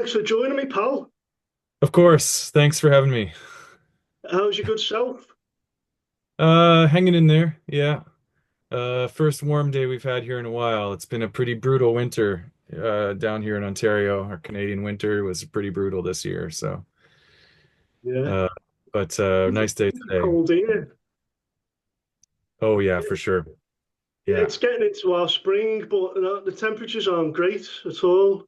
Thanks for joining me, pal. Of course. Thanks for having me. How's your good self? Hanging in there. Yeah. First warm day we've had here in a while. It's been a pretty brutal winter down here in Ontario. Our Canadian winter was pretty brutal this year, so Yeah. uh but It's nice day it's today. cold here. Oh yeah, Yeah, for sure. Yeah. it's getting into our spring, but the temperatures aren't great at all.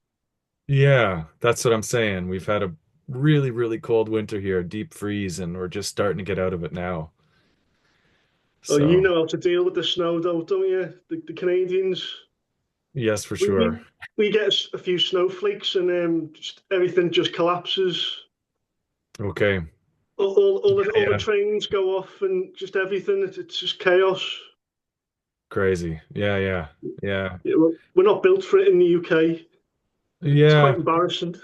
Yeah, that's what I'm saying. We've had a really, really cold winter here, deep freeze, and we're just starting to get out of it now. Oh, you So, know how to deal with the snow, though, don't you? The Canadians. yes, for We, sure. we we get a few snowflakes, and just, everything just collapses. Okay. All the Yeah. trains go off, and just everything. It's just chaos. Crazy. Yeah, yeah. Yeah. Yeah, we're not built for it in the UK. It's quite Yeah. embarrassing.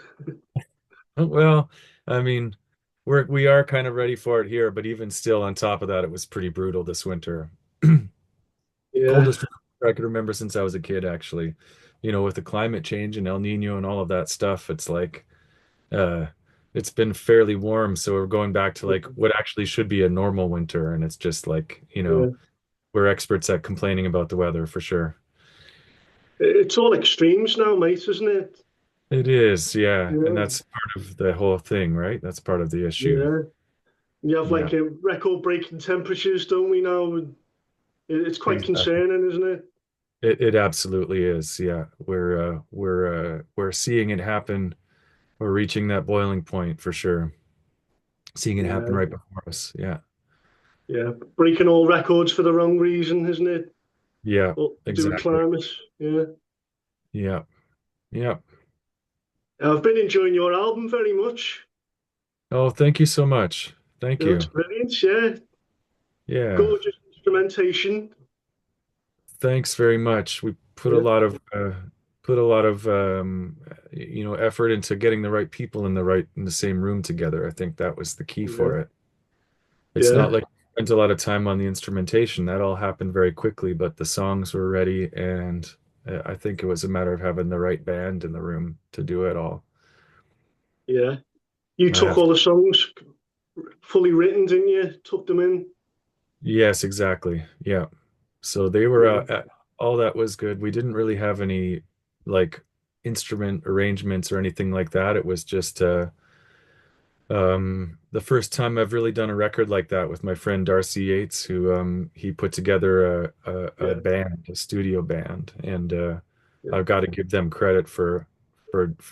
Well, I mean, we are kind of ready for it here, but even still, on top of that, it was pretty brutal this winter. Yeah. Coldest I could remember since I was a kid, actually. With the climate change and El Nino and all of that stuff, it's like uh it's been fairly warm, so we're going back to like what actually should be a normal winter, and it's just like, Yeah. we're experts at complaining about the weather for sure. It's all extremes now, mate, isn't it? It is, yeah, and Yeah, that's part of the whole thing, right? That's part of the issue. yeah. You have Yeah, like record-breaking temperatures, don't we now? And it's quite exactly. concerning, isn't it? It absolutely is. Yeah. We're seeing it happen. We're reaching that boiling point for sure. Seeing it happen Yeah, right before us. Yeah. yeah. Breaking all records for the wrong reason, isn't it? Yeah, All to do with exactly. climate. Yeah. Yeah. Yeah. I've been enjoying your album very much. Oh, thank you so much. Thank It's you. brilliant. Yeah, Yeah. gorgeous instrumentation. Thanks very much. We Yeah, put a lot of effort into getting the right people in the same room together. I think that was the key yeah, for it. It's not yeah, like we spent a lot of time on the instrumentation. That all happened very quickly, but the songs were ready, and I think it was a matter of having the right band in the room to do it all. yeah. You I took have all to. the songs fully written, didn't you? Took them in. Yes, exactly. Yeah. So they were Yeah, all that was good. We didn't really have any like instrument arrangements or anything like that. It was just the first time I've really done a record like that with my friend Darcy Yates, who he put together a yeah, band, a studio band, and yeah. I've got to give them credit for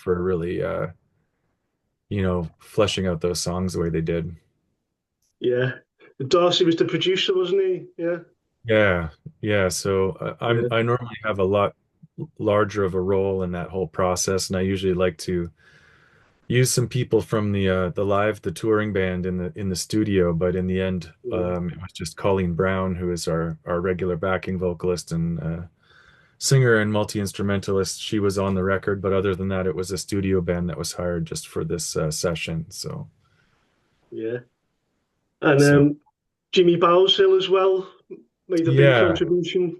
really fleshing out those songs the way they did. Yeah. Darcy was the producer, wasn't he? Yeah. Yeah, yeah. So Yeah. I normally have a lot larger of a role in that whole process, and I usually like to use some people from the touring band in the studio, but in the end, Yeah. it was just Colleen Brown, who is our regular backing vocalist and singer and multi-instrumentalist. She was on the record, but other than that, it was a studio band that was hired just for this session. Yeah. And So Jimmy Bowsill as well made a big yeah, contribution.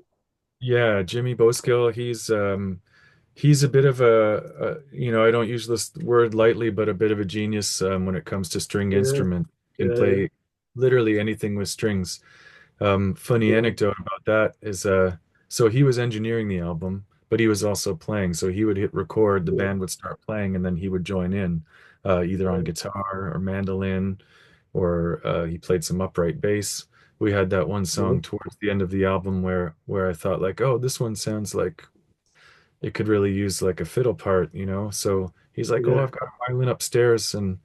yeah, Jimmy Boskill, he's a bit of I don't use this word lightly, but a bit of a genius when it comes to string Yeah. instrument. Can Yeah. play literally anything with strings. Funny Yeah. anecdote about that is so he was engineering the album, but he was also playing. So he would hit record, the Yeah. band would start playing, and then he would join in, either on Yeah. guitar or mandolin, or he played some upright bass. We had that one Yeah. song towards the end of the album where I thought like, oh, this one sounds like it could really use like a fiddle part. So he's like, oh, Yeah. I've got a violin upstairs, and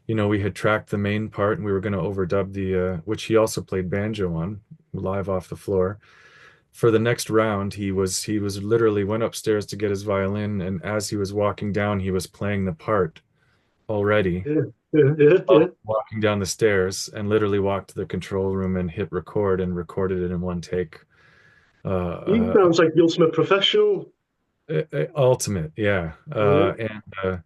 we had tracked the main part and we were going to overdub which he also played banjo on live off the floor. For the next round, he was literally went upstairs to get his violin, and as he was walking down, he was playing the part already, Yeah. Yeah. Yeah. Yeah. walking down the stairs, and literally walked to the control room and hit record and recorded it in one take. He Uh, sounds like the ultimate professional. Ultimate, yeah. Yeah. And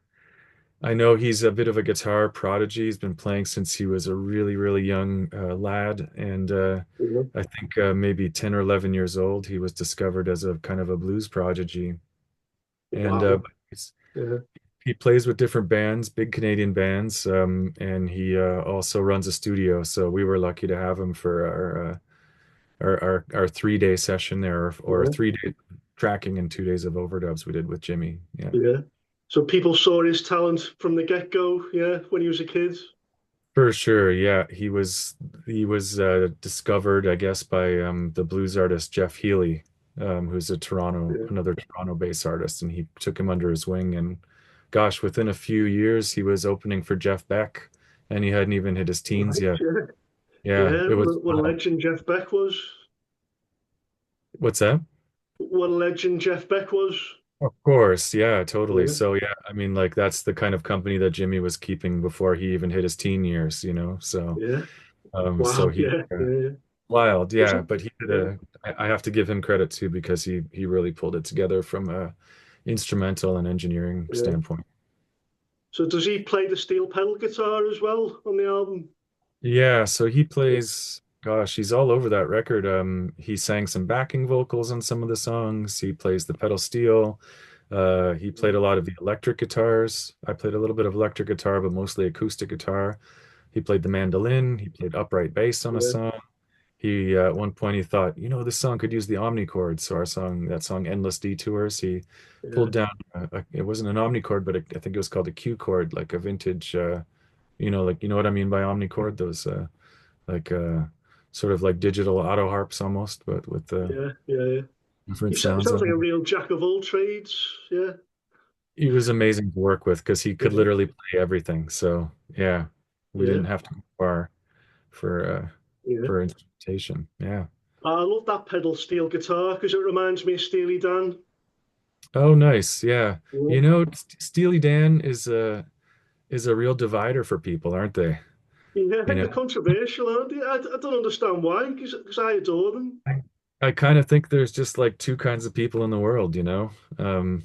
I know he's a bit of a guitar prodigy. He's been playing since he was a really, really young lad. And Yeah. I think maybe 10 or 11 years old, he was discovered as a kind of a blues prodigy. And Wow. he's, Yeah. he plays with different bands, big Canadian bands, and he also runs a studio. So we were lucky to have him for our 3 day session there, or Yeah, 3 day tracking and 2 days of overdubs we did with Jimmy. Yeah. yeah. So people saw his talent from the get-go, yeah, when he was a kid. For sure, yeah. He was discovered, I guess, by the blues artist Jeff Healey, who's Yeah, another Toronto-based artist, and he took him under his wing. And gosh, within a few years, he was opening for Jeff Beck, and he hadn't even hit his teens right, yet. yeah. Yeah, Yeah, it was what a wild. legend Jeff Beck was. What's that? What a legend Jeff Beck was. Of course, yeah, totally. Yeah, So yeah, I mean, like that's the kind of company that Jimmy was keeping before he even hit his teen years, you know. So, yeah. so Wow, he yeah, yeah. wild, Was yeah, it? but he did Yeah, I have to give him credit too because he really pulled it together from a instrumental and engineering yeah. standpoint. So does he play the steel pedal guitar as well on the album? Yeah, so he Yeah, plays, gosh, he's all over that record. He sang some backing vocals on some of the songs. He plays the pedal steel. He played a lot of the electric guitars. I played a little bit of electric guitar, but mostly acoustic guitar. He played the mandolin. He played upright bass on a yeah, song. He at one point he thought, this song could use the omnichord. So that song "Endless Detours," he yeah, pulled down. It wasn't an omnichord, but I think it was called a Q chord, like a vintage. Like what I mean by omnichord. Those like sort of like digital auto harps almost, but with yeah, yeah, yeah. different He sounds sounds on like a them. real jack of all trades. Yeah, He was amazing to work with because he could yeah, literally play everything. So yeah, we yeah, didn't have to go far for uh, yeah. for instrumentation. Yeah. I love that pedal steel guitar because it reminds me of Steely Dan. Oh, nice. Yeah. Yeah, Steely Dan is a real divider for people, aren't they? yeah. You They're know, controversial, aren't they? I don't understand why, because I adore them. I, I kind of think there's just like two kinds of people in the world, you know. And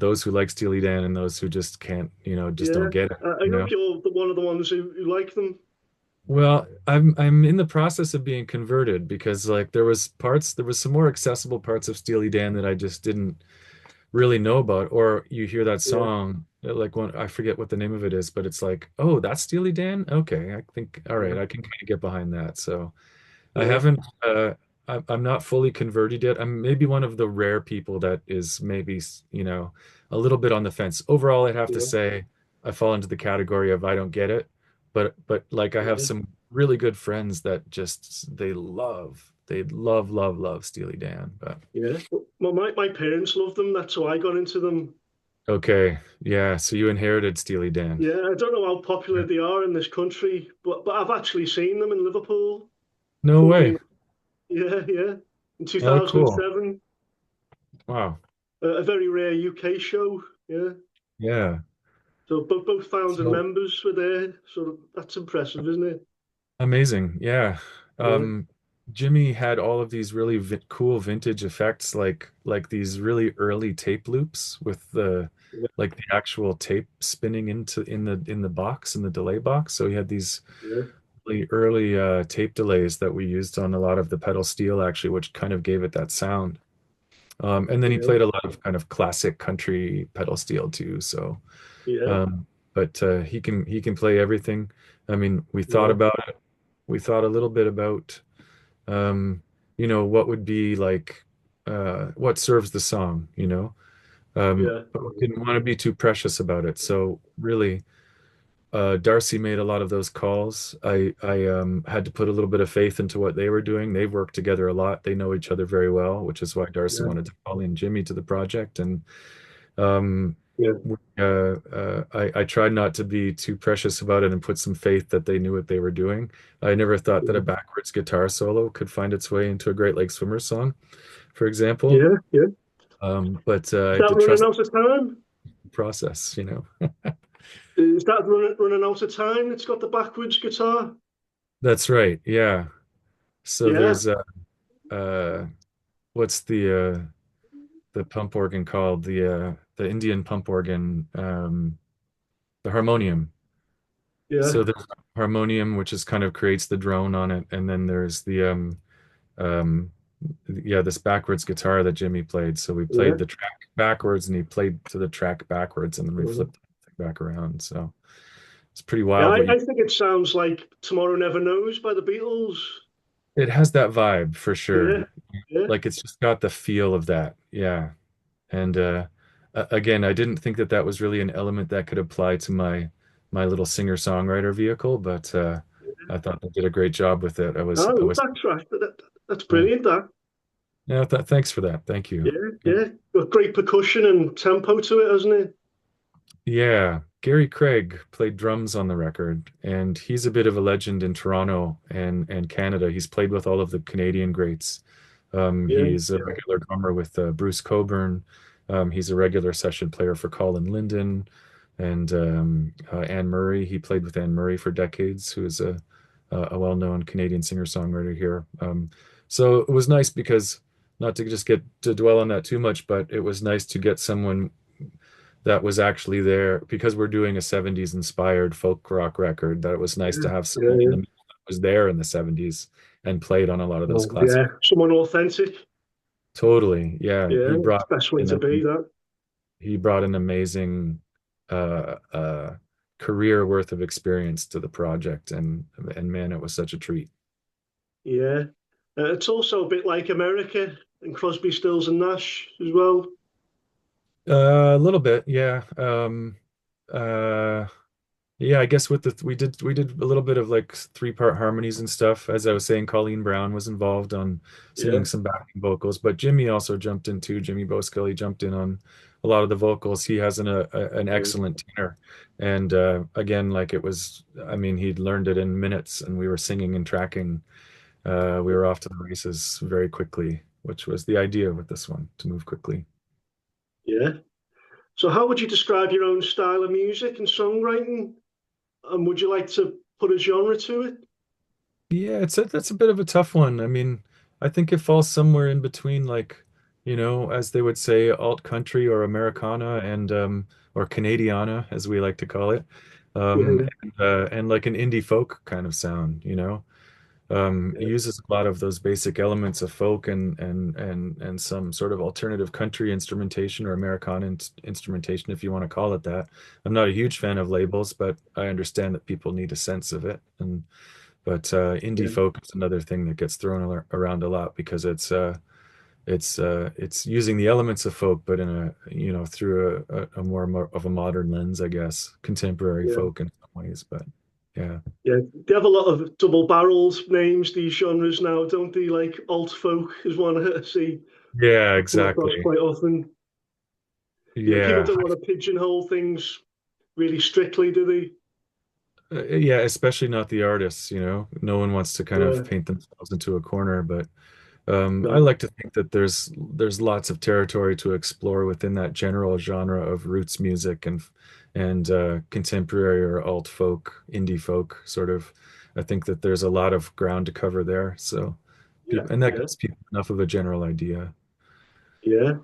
those who like Steely Dan and those who just can't, just don't Yeah, get it, I you hope know. you're one of the ones who like them. Well, I'm in the process of being converted because like there was some more accessible parts of Steely Dan that I just didn't really know about. Or you hear that Yeah, song, like one I forget what the name of it is, but it's like, oh, that's Steely Dan? Okay, I think all right, yeah, I can kind of get behind that. So I yeah, haven't I'm not fully converted yet. I'm maybe one of the rare people that is maybe, a little bit on the fence. Overall, I'd have to yeah, say I fall into the category of I don't get it. But like I have yeah, some really good friends that just they love Steely Dan. But yeah. Well, my parents love them. That's how I got into them. okay, yeah, so you inherited Steely Dan. Yeah, I don't know how Yeah. popular they are in this country, but I've actually seen them in Liverpool No way. performing. Yeah, yeah, in Oh, cool. 2007, Wow. a very rare UK show. Yeah, Yeah. so both founding So members were there. So that's impressive, isn't it? amazing. Yeah. Yeah, Um, Jimmy had all of these really cool vintage effects, like these really early tape loops with the yeah, like the actual tape spinning in the box in the delay box. So he had these yeah, really early tape delays that we used on a lot of the pedal steel actually, which kind of gave it that sound. And then he yeah, played a lot of kind of classic country pedal steel too. So, yeah, um, but he can play everything. I mean, yeah, we thought a little bit about um, what would be like what serves the song, yeah, but we didn't want to be too precious about it. So really, Darcy made a lot of those calls. I had to put a little bit of faith into what they were doing. They've worked together a lot. They know each other very well, which is why Darcy yeah, wanted to call in Jimmy to the project. And um, yeah, I tried not to be too precious about it and put some faith that they knew what they were doing. I never thought that a backwards guitar solo could find its way into a Great Lake Swimmer song, for example. yeah, yeah. But Is I that did running trust out of time? the process. Is that running out of time? It's got the backwards guitar. That's right. Yeah. So Yeah, there's uh, what's the pump organ called? The Indian pump organ, the harmonium. yeah, So there's harmonium, which is kind of creates the drone on it, and then there's the yeah, this backwards guitar that Jimmy played. So we Yeah. played the track backwards and he played to the track backwards and then we Mhm. flipped it back around. So it's pretty Yeah, wild I, what you I think it sounds like Tomorrow Never Knows by the Beatles. it has that vibe for sure. Yeah, yeah, Like it's just got the feel of that. Yeah. And again, I didn't think that that was really an element that could apply to my little singer-songwriter vehicle, but I thought they did a great job with it. I I love was that track. That's yeah. brilliant, that. Yeah, thanks for that. Thank you. Yeah, Yeah. yeah. Got great percussion and tempo to it, hasn't it? Yeah, Gary Craig played drums on the record, and he's a bit of a legend in Toronto and Canada. He's played with all of the Canadian greats. Yeah, He's a regular drummer with Bruce Cockburn. He's a regular session player for Colin Linden and Anne Murray. He played with Anne Murray for decades, who is a well-known Canadian singer-songwriter here. So it was nice because not to just get to dwell on that too much, but it was nice to get someone that was actually there because we're doing a 70s inspired folk rock record, that it was nice yeah, to have yeah, someone in yeah. the middle that was there in the 70s and played on a lot of those Oh, classic. yeah. Someone authentic. Totally. Yeah, Yeah, it's the best way to be, that. he brought an amazing uh uh career worth of experience to the project and man, it was such a treat. Yeah. It's also a bit like America and Crosby, Stills and Nash as well. A little bit, yeah. Uh Yeah, I guess with the we did a little bit of like three-part harmonies and stuff. As I was saying, Colleen Brown was involved on Yeah, singing some backing vocals, but Jimmy also jumped in too. Jimmy Boskill, he jumped in on a lot of the vocals. He has an yeah, excellent tenor, and again, like it was, I mean, he'd learned it in minutes, and we were singing and tracking. We were off to the races very quickly, which was the idea with this one, to move quickly. yeah. So, how would you describe your own style of music and songwriting? And would you like to put a genre to it? Yeah, that's a bit of a tough one. I mean, I think it falls somewhere in between, like, as they would say, alt country or Americana or Canadiana, as we like to call it, Yeah, and like an indie folk kind of sound. It yeah, uses a lot of those basic elements of folk and some sort of alternative country instrumentation or Americana instrumentation, if you want to call it that. I'm not a huge fan of labels, but I understand that people need a sense of it, and but indie yeah, folk is another thing that gets thrown around a lot because it's using the elements of folk, but in a through a more of a modern lens, I guess, contemporary yeah. folk in some ways. But yeah, Yeah, they have a lot of double barrels names, these genres now, don't they? Like alt folk is one I see yeah, I come across exactly. quite often. People Yeah, don't want to pigeonhole things really strictly, do they? yeah, especially not the artists. No one wants to kind of Yeah, paint themselves into a corner, but I no, like to think that there's lots of territory to explore within that general genre of roots music and contemporary or alt folk, indie folk sort of. I think that there's a lot of ground to cover there. So yeah, and that yeah, gives people enough of a general idea. yeah.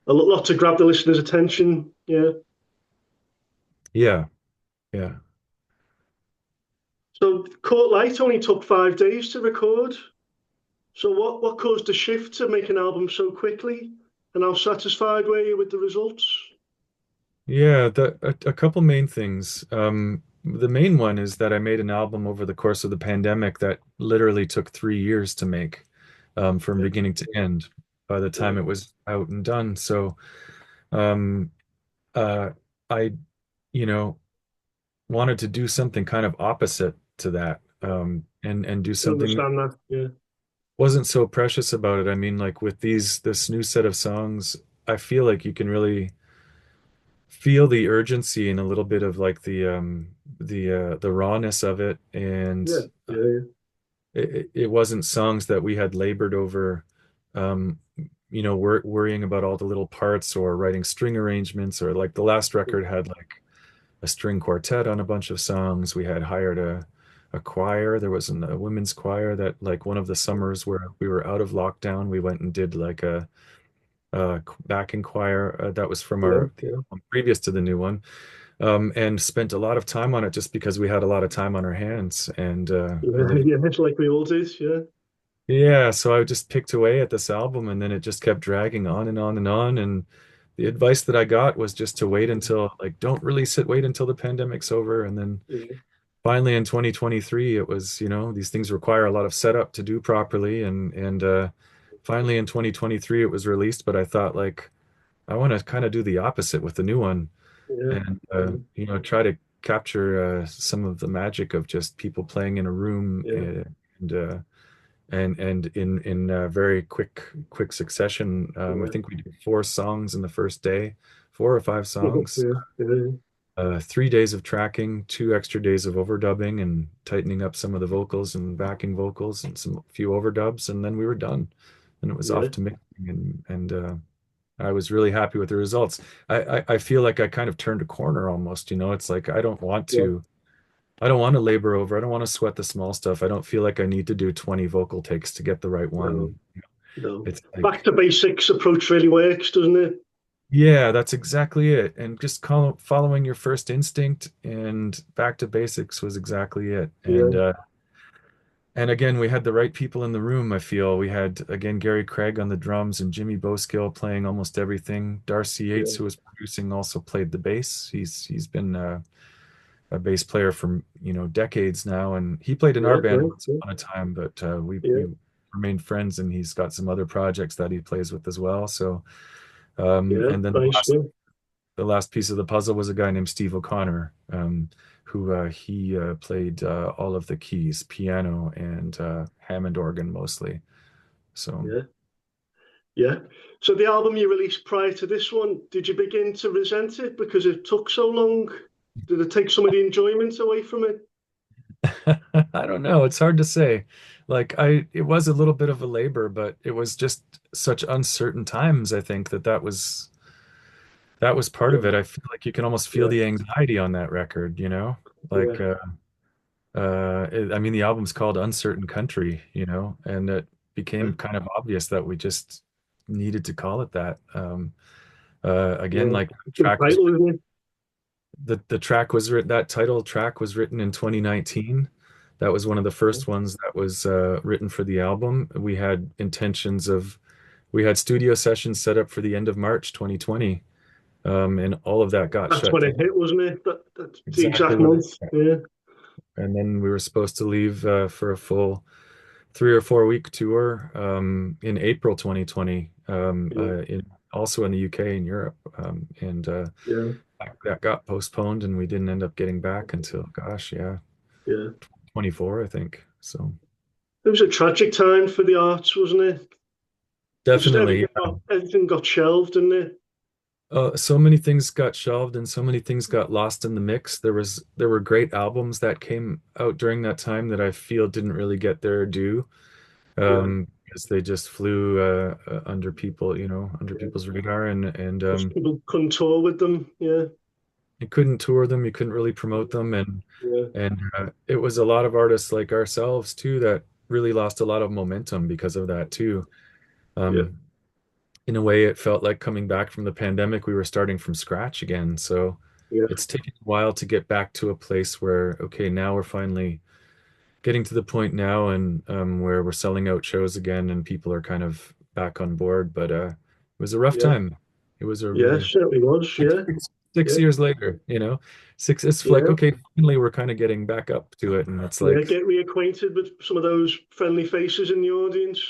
A lot to grab the listener's attention. Yeah. Yeah, yeah. So Court Light only took 5 days to record. So what caused the shift to make an album so quickly? And how satisfied were you with the results? Yeah, a couple main things. The main one is that I made an album over the course of the pandemic that literally took 3 years to make, from Yeah, beginning to end, by the yeah, time it was out and done. So, um, uh, I, you know, wanted to do something kind of opposite to that, and do I something understand that. Yeah, wasn't so precious about it. I mean, like with this new set of songs, I feel like you can really feel the urgency and a little bit of like the rawness of it, and yeah, yeah, it wasn't songs that we had labored over, um worrying about all the little parts or writing string arrangements, or like the last yeah, record had like a string quartet on a bunch of songs. We had hired a choir. There was a women's choir that, like, one of the summers where we were out of lockdown, we went and did like a backing choir that was from yeah, the yeah. album previous to the new one, and spent a lot of time on it just because we had a lot of time on our hands. And Yeah, yeah, it's like we all did. Yeah, Yeah, so I just picked away at this album and then it just kept dragging on and on and on. And the advice that I got was just to wait until, like, don't release it, wait until the pandemic's over. And then Yeah, finally in 2023, it was, these things require a lot of setup to do properly. And finally in 2023, it was released. But I thought, like, I want to kind of do the opposite with the new one yeah, and, yeah, try to capture some of the magic of just people playing in a room yeah, and in very quick succession. I yeah, think we did 4 songs in the first day, 4 or 5 songs, yeah, yeah, 3 days of tracking, 2 extra days of overdubbing and tightening up some of the vocals and backing vocals and some few overdubs, and then we were done. And it was yeah, off to mixing, and I was really happy with the results. I feel like I kind of turned a corner almost, It's like yeah. I don't want to labor over. I don't want to sweat the small stuff. I don't feel like I need to do 20 vocal takes to get the right No, one. no. It's Back like, to basics approach really works, doesn't it? yeah, that's exactly it. And just following your first instinct and back to basics was exactly it. And Yeah, uh, and again, we had the right people in the room, I feel. We had, again, Gary Craig on the drums and Jimmy Boskill playing almost everything. Darcy Yates, yeah, who was producing, also played the bass. He's been a bass player for decades now, and he played in our yeah, band right, once yeah, upon a time, but we yeah, remained friends, and he's got some other projects that he plays with as well. So, yeah, and then the nice, last yeah, the last piece of the puzzle was a guy named Steve O'Connor, who he played all of the keys, piano and Hammond organ mostly. So. yeah, yeah. So the album you released prior to this one, did you begin to resent it because it took so long? Did it take some of the enjoyment away from it? I don't know. It's hard to say. Like it was a little bit of a labor, but it was just such uncertain times. I think that was part of Yeah, it. I feel like you can almost feel yeah, the anxiety on that record, yeah, Like, I mean, the album's called Uncertain Country, and it yeah, became kind of obvious that we just needed to call it that. Again, yeah. like It's the title, isn't it? the track was written, that title track was written in 2019. That was one of the Yeah. first ones that was written for the album. We had studio sessions set up for the end of March 2020, and all of that got That's shut when it down hit, wasn't it? That's the exactly exact when month. it, Yeah, and then we were supposed to leave for a full 3 or 4 week tour in April 2020, yeah, in also in the UK and Europe, and yeah, that got postponed, and we didn't end up getting back until, gosh, yeah, yeah. 24, I think. So It was a tragic time for the arts, wasn't it? Just definitely, yeah. everything got shelved, didn't it? So many things got shelved and so many things got lost in the mix. There were great albums that came out during that time that I feel didn't really get their due, Yeah, because they just flew under under yeah. people's radar, and Because people couldn't tour with them. Yeah, you couldn't tour them, you couldn't really promote them, yeah, and it was a lot of artists like ourselves too that really lost a lot of momentum because of that too. yeah, Um, in a way, it felt like coming back from the pandemic, we were starting from scratch again. So yeah, it's taken a while to get back to a place where, okay, now we're finally getting to the point now, and where we're selling out shows again and people are kind of back on board. But it was a rough yeah, time. It was a yeah. really Certainly was. six, Yeah, six, six yeah, years later, six. It's like, yeah, okay, finally we're kind of getting back up to it, and it's yeah. like, Get reacquainted with some of those friendly faces in the audience.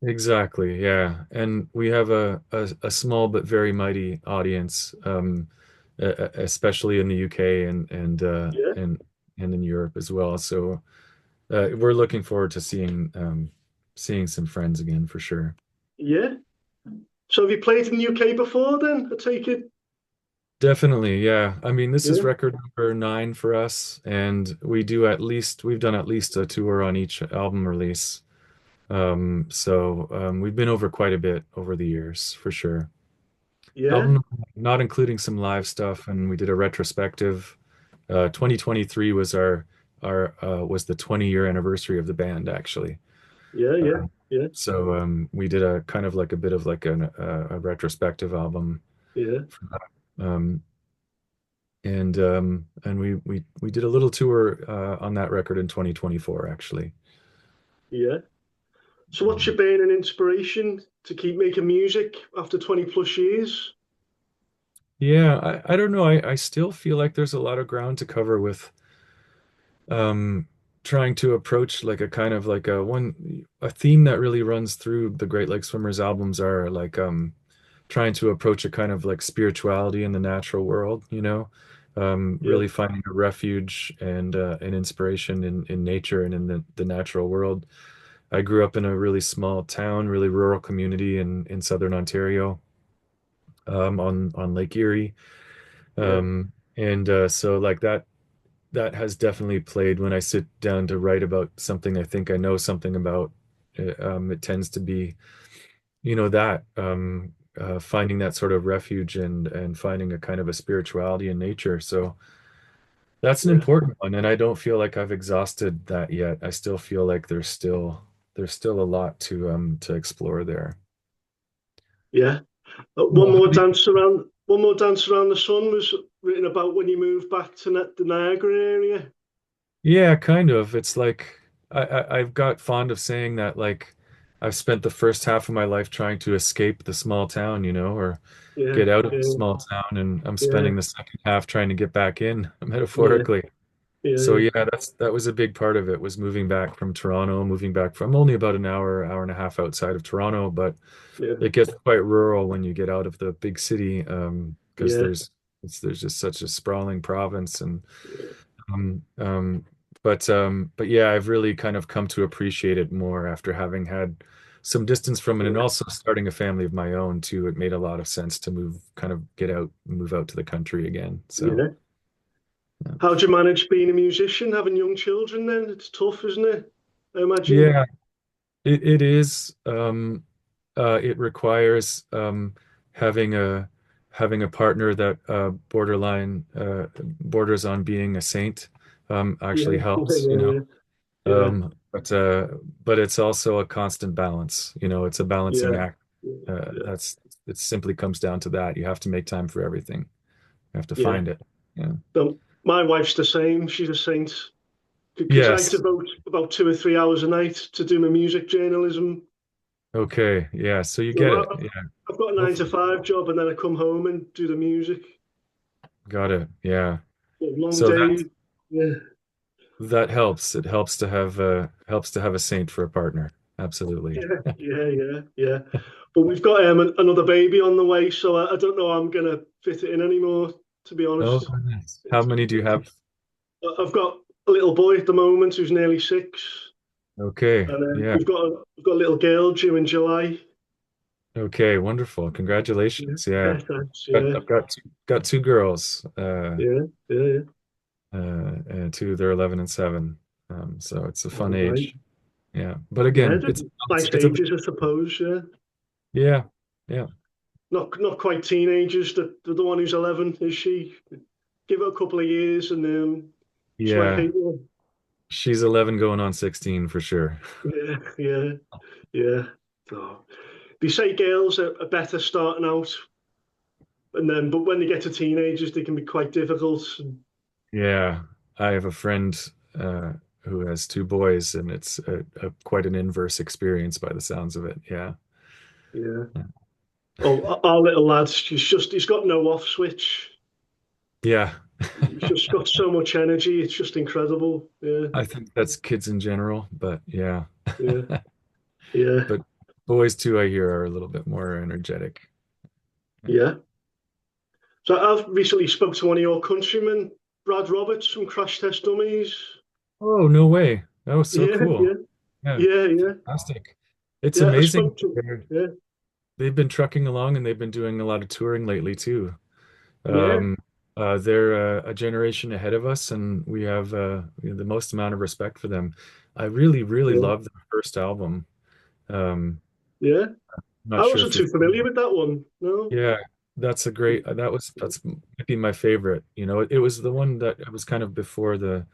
exactly, yeah. And we have a small but very mighty audience, especially in the UK Yeah, and in Europe as well. So we're looking forward to seeing some friends again for sure. yeah. So have you played in the UK before? Then I take it. Definitely, yeah. I mean, this is Yeah, record number 9 for us, and we've done at least a tour on each album release. So we've been over quite a bit over the years for sure. yeah, Album not including some live stuff, and we did a retrospective. 2023 was our was the 20-year anniversary of the band actually. yeah, yeah, Uh, yeah, so we did a kind of like a bit of like a retrospective album yeah, for that. And we did a little tour on that record in 2024 actually. yeah. So what's your burning inspiration to keep making music after 20 plus years? Yeah, I don't know. I still feel like there's a lot of ground to cover with um trying to approach like a kind of like a theme that really runs through the Great Lake Swimmers albums are like trying to approach a kind of like spirituality in the natural world, Yeah, really finding a refuge and an inspiration in nature and in the natural world. I grew up in a really small town, really rural community in southern Ontario, on Lake Erie. yeah, And so like that has definitely played when I sit down to write about something I think I know something about. It tends to be, that finding that sort of refuge and finding a kind of a spirituality in nature. So that's an yeah, important one, and I don't feel like I've exhausted that yet. I still feel like there's still a lot to explore there. yeah. Well, how do you- One more dance around the sun was written about when you moved back to the Niagara area. Yeah, kind of. It's like I've got fond of saying that like I've spent the first half of my life trying to escape the small town, or Yeah, get out of the yeah, small town, and I'm yeah, spending the second half trying to get back in, yeah, metaphorically. So yeah, yeah, that was a big part of it was moving back from Toronto, moving back from only about an hour and a half outside of Toronto, but yeah, it gets quite rural when you get out of the big city, because yeah, there's just such a sprawling province and yeah, um, um, but yeah, I've really kind of come to appreciate it more after having had some distance from it and yeah, also starting a family of my own too. It made a lot of sense to kind of move out to the country again. So, yeah. yeah. How do you manage being a musician, having young children then? It's tough, isn't it? I imagine. Yeah, it is. It requires having a having a partner that borders on being a saint. Yeah, Actually yeah, helps, yeah, yeah, but it's also a constant balance. It's a balancing yeah, act. yeah, yeah, It simply comes down to that. You have to make time for everything. You have to yeah. find it. Yeah. My wife's the same. She's a saint. Because I Yes. devote about 2 or 3 hours a night to do my music journalism. Okay. Yeah. So you get So it. Yeah. I've got a nine to Hopefully. five job, and then I come home and do the music. Got it. Yeah. Long So days. Yeah, that helps. It helps to have a saint for a partner. Absolutely. yeah, yeah, yeah, yeah. But we've got another baby on the way, so I don't know how I'm gonna fit it in anymore. To be Oh honest, goodness. How it's, many do you it's, have? I've got a little boy at the moment who's nearly 6, Okay. and then Yeah. we've got a little girl due in July. Okay. Wonderful. Yeah, Congratulations. Yeah. yeah, thanks. Got, Yeah, I've got two girls. yeah, yeah, yeah. And two, they're 11 and 7. So it's a fun All right. age. Yeah. But Yeah, again, they're nice it's a, ages, I suppose. Yeah, yeah. Yeah. not quite teenagers. The one who's 11, is she? Give it a couple of years, and she might Yeah. hate you. She's 11 going on 16 for sure. Yeah, yeah, yeah. So, they say girls are better starting out, and then but when they get to teenagers, they can be quite difficult. Yeah. I have a friend uh, who has two boys, and it's quite an inverse experience by the sounds of it. Yeah. Yeah. Oh, our little lad, he's got no off switch. Yeah. He's just got so much energy. It's just incredible. Yeah, I think that's kids in general, but yeah. yeah, yeah, But boys too, I hear, are a little bit more energetic. Yeah. yeah. So I've recently spoke to one of your countrymen, Brad Roberts from Crash Test Dummies. Oh, no way. That was so Yeah, cool. yeah, Yeah. yeah, yeah, Fantastic. It's yeah. I amazing. spoke to him. Yeah, They've been trucking along and they've been doing a lot of touring lately too. yeah, Um, they're a generation ahead of us, and we have the most amount of respect for them. I really, really yeah, love their first album. yeah. I'm not I sure wasn't if you've too familiar with that one. No, Yeah, that's a great. That's might be my favorite. It was the one that was kind of before the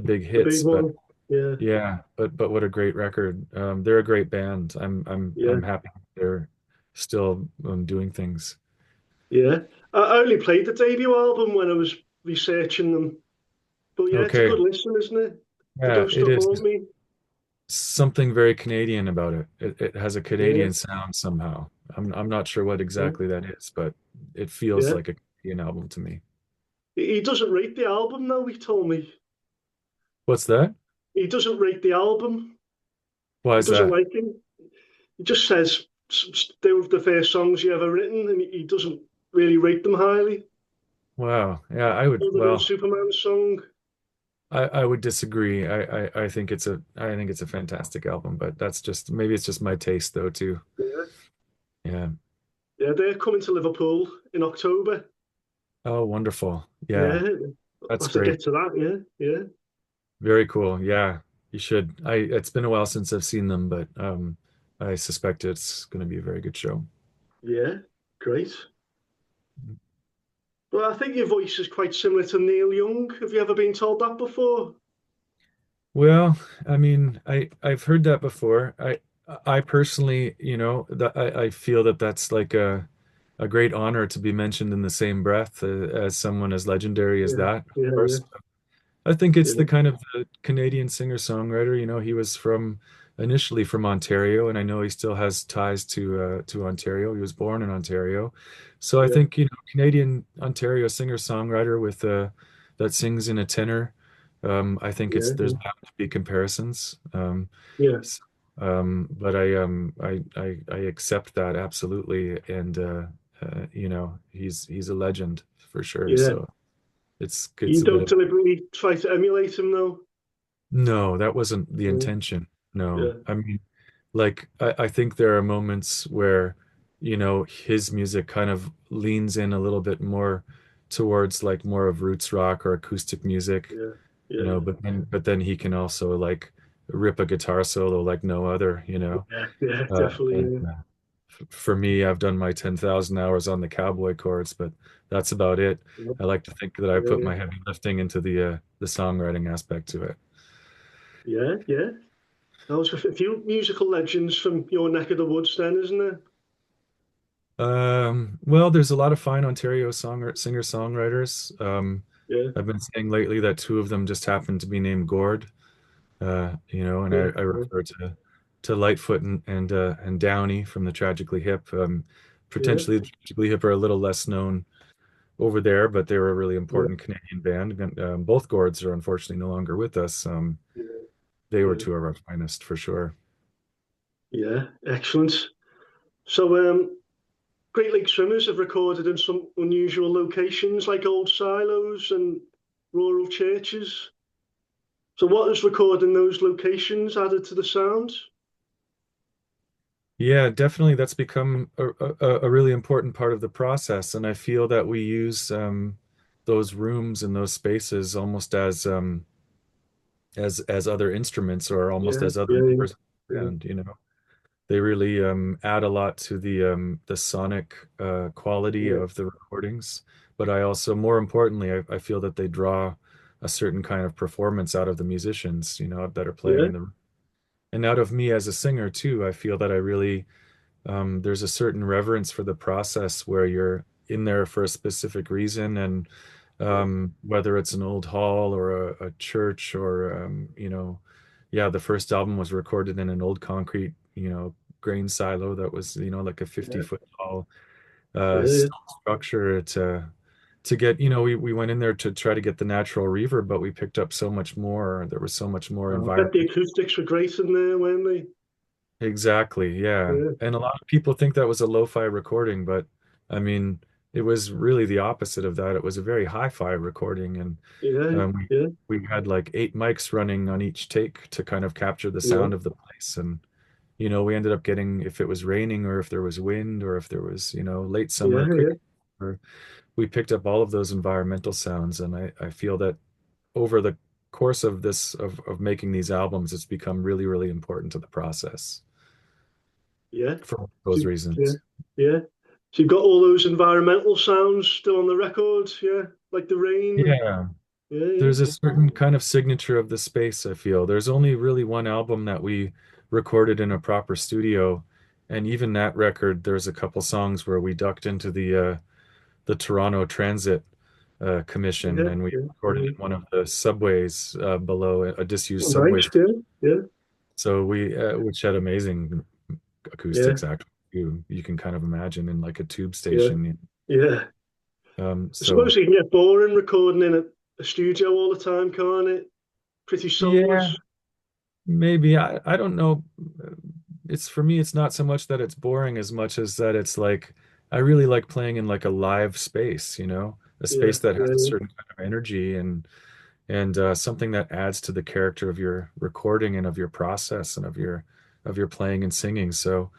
big the big hits, but one. Yeah, yeah, but what a great record. They're a great band. I'm yeah, happy they're still doing things. yeah. I only played the debut album when I was researching them. But yeah, it's a Okay, good listen, isn't it? They yeah, do it stuff is. on me. something very Canadian about it. It has a Yeah, Canadian sound somehow. I'm not sure what yeah, exactly that is, but it feels yeah. like a Canadian album to me. He doesn't rate the album though. He told me What's that? he doesn't rate the album. Why He is doesn't that? like it. He just says they were the first songs he ever written, and he doesn't really rate them highly. Wow. Yeah, I would, Other than well, Superman's song. I would disagree. I think it's a fantastic album, but that's just maybe it's just my taste though too. Yeah, Yeah. yeah, they're coming to Liverpool in October. Oh, wonderful. Yeah, Yeah, I'll that's have to great. get to that. Yeah, yeah, Very cool. Yeah, you should. It's been a while since I've seen them, but I suspect it's going to be a very good show. yeah. Great. Well, I think your voice is quite similar to Neil Young. Have you ever been told that before? Well, I mean, I've heard that before. I personally, that I feel that that's like a great honor to be mentioned in the same breath as someone as legendary as Yeah, that, of yeah, yeah, course. I think it's yeah, the kind of the Canadian singer-songwriter. He was from initially from Ontario, and I know he still has ties to Ontario. He was born in Ontario, so I yeah, think Canadian Ontario singer-songwriter with that sings in a tenor. I think it's yeah, there's bound to be comparisons. yeah, S- but I accept that absolutely, and he's a legend for sure. yeah. So it's You a bit don't of deliberately try to emulate him, though. no, that wasn't the Yeah, intention. No, yeah, I mean, like, I think there are moments where, his music kind of leans in a little bit more towards like more of roots rock or acoustic music, yeah, yeah, but then he can also like rip a guitar solo like no other, yeah, yeah, And definitely. for me, I've done my 10,000 hours on the cowboy chords, but that's about it. Yeah, I like to think that I yeah, put yeah, my heavy lifting into the songwriting aspect to it. yeah, yeah. There's a few musical legends from your neck of the woods, then, isn't there? Well, there's a lot of fine Ontario singer-songwriters. Yeah, I've been saying lately that two of them just happen to be named Gord. And I, yeah, I yeah, refer to Lightfoot and Downey from the Tragically Hip. yeah, Potentially, the Tragically Hip are a little less known over there, but they were a really yeah, important Canadian band. And, both Gords are unfortunately no longer with us. yeah, They were yeah, two of our finest for sure. yeah. Excellent. So, Great Lake Swimmers have recorded in some unusual locations like old silos and rural churches. So, what has recording those locations added to the sound? Yeah, definitely. That's become a really important part of the process, and I feel that we use those rooms and those spaces almost as other instruments or almost Yeah, as other yeah, members of the yeah, band. They really add a lot to the sonic quality yeah, of the recordings. But I also, more importantly, I feel that they draw a certain kind of performance out of the musicians, that are playing yeah, in the room. And out of me as a singer too. I feel that I really there's a certain reverence for the process where you're in there for a specific reason, and yeah, whether it's an old hall or a church or yeah, the first album was recorded in an old concrete, grain silo that was, like a yeah, 50-foot tall yeah, yeah. stone structure to get, we went in there to try to get the natural reverb, but we picked up so much more. There was so much more I bet the environment. acoustics were great in there, weren't they? Exactly, yeah. Yeah, And a lot of people think that was a lo-fi recording, but I mean, it was really the opposite of that. It was a very hi-fi recording, and yeah, um, yeah, we had like 8 mics running on each take to kind of capture the yeah, sound of the place. And we ended up getting, if it was raining or if there was wind or if there was, late yeah, summer yeah, cricket, or we picked up all of those environmental sounds. And I feel that over the course of this of making these albums, it's become really, really important to the process yeah. for So, those yeah, reasons. yeah. So you've got all those environmental sounds still on the record, yeah, like the rain. And, Yeah, yeah, there's a certain kind of signature of the space, I feel. There's only really one album that we recorded in a proper studio, and even that record, there's a couple songs where we ducked into the Toronto Transit Commission, yeah, and we yeah, recorded yeah. in one of the subways below a disused Oh, subway. nice, yeah, yeah, So which had amazing Yeah, acoustics actually. You can kind of imagine in like a tube yeah, station. yeah. I So suppose it can get boring recording in a studio all the time, can't it? Pretty yeah, soulless. maybe I don't know. It's for me, it's not so much that it's boring as much as that it's like I really like playing in like a live space, a Yeah, space that has a yeah, certain kind of energy and something that adds to the character of your recording and of your process and of your playing and singing. So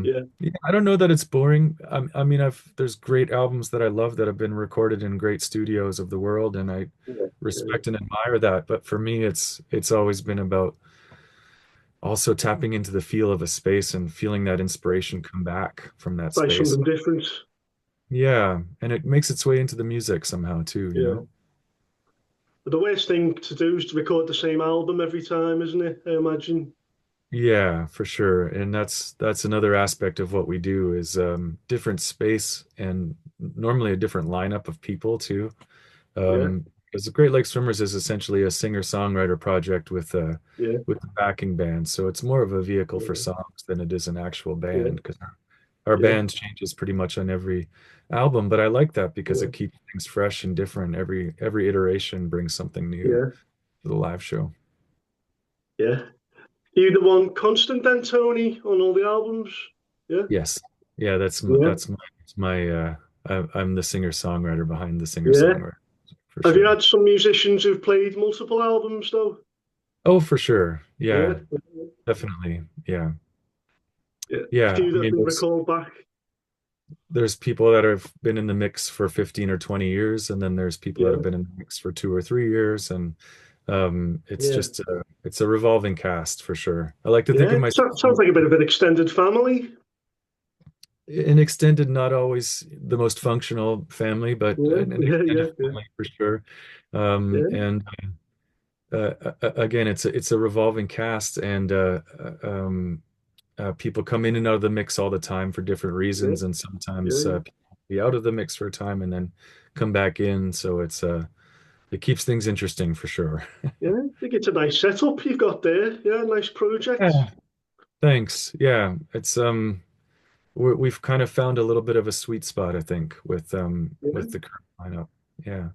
yeah, yeah, I don't know that it's boring. I mean, there's great albums that I love that have been recorded in great studios of the world, and I yeah, yeah, respect and admire that. But for me, it's always been about also tapping into the feel of a space and feeling that inspiration come back from that try space. something different. Yeah, and it makes its way into the music somehow too, you Yeah. know? But the worst thing to do is to record the same album every time, isn't it? I imagine. Yeah, for sure. And that's another aspect of what we do is different space and normally a different lineup of people too. Yeah, Because the Great Lakes Swimmers is essentially a singer-songwriter project yeah, with the backing band. So it's more of a vehicle for yeah, songs than it is an actual yeah, band because our yeah, band changes pretty much on every album. But I like that because yeah, it keeps things fresh and different. Every iteration brings something new yeah, to the live show. yeah. You the one constant then, Tony, on all the albums? Yeah, Yes. Yeah, yeah, that's my I'm the singer-songwriter behind the yeah. singer-songwriter for Have you sure. had some musicians who've played multiple albums though? Oh, for sure. Yeah, Yeah, definitely. Yeah. yeah. A Yeah, few I that have mean, been recalled back. there's people that have been in the mix for 15 or 20 years, and then there's people that have Yeah, been in the mix for 2 or 3 years, and it's yeah, just it's a revolving cast for sure. I like to think yeah. of myself Sounds like a bit of an extended family. an extended, not always the most functional family, but Yeah, an yeah, yeah, extended yeah, family for sure. yeah, And again, it's a revolving cast, and people come in and out of the mix all the time for different yeah, reasons, and yeah, sometimes yeah. people be out of the mix for a time and then come back in. So it keeps things interesting for sure. Yeah, I think it's a nice setup you've got there. Yeah, nice project. Yeah. Thanks. Yeah, it's we've kind of found a little bit of a sweet spot, I think, Yeah. with the current lineup. Yeah.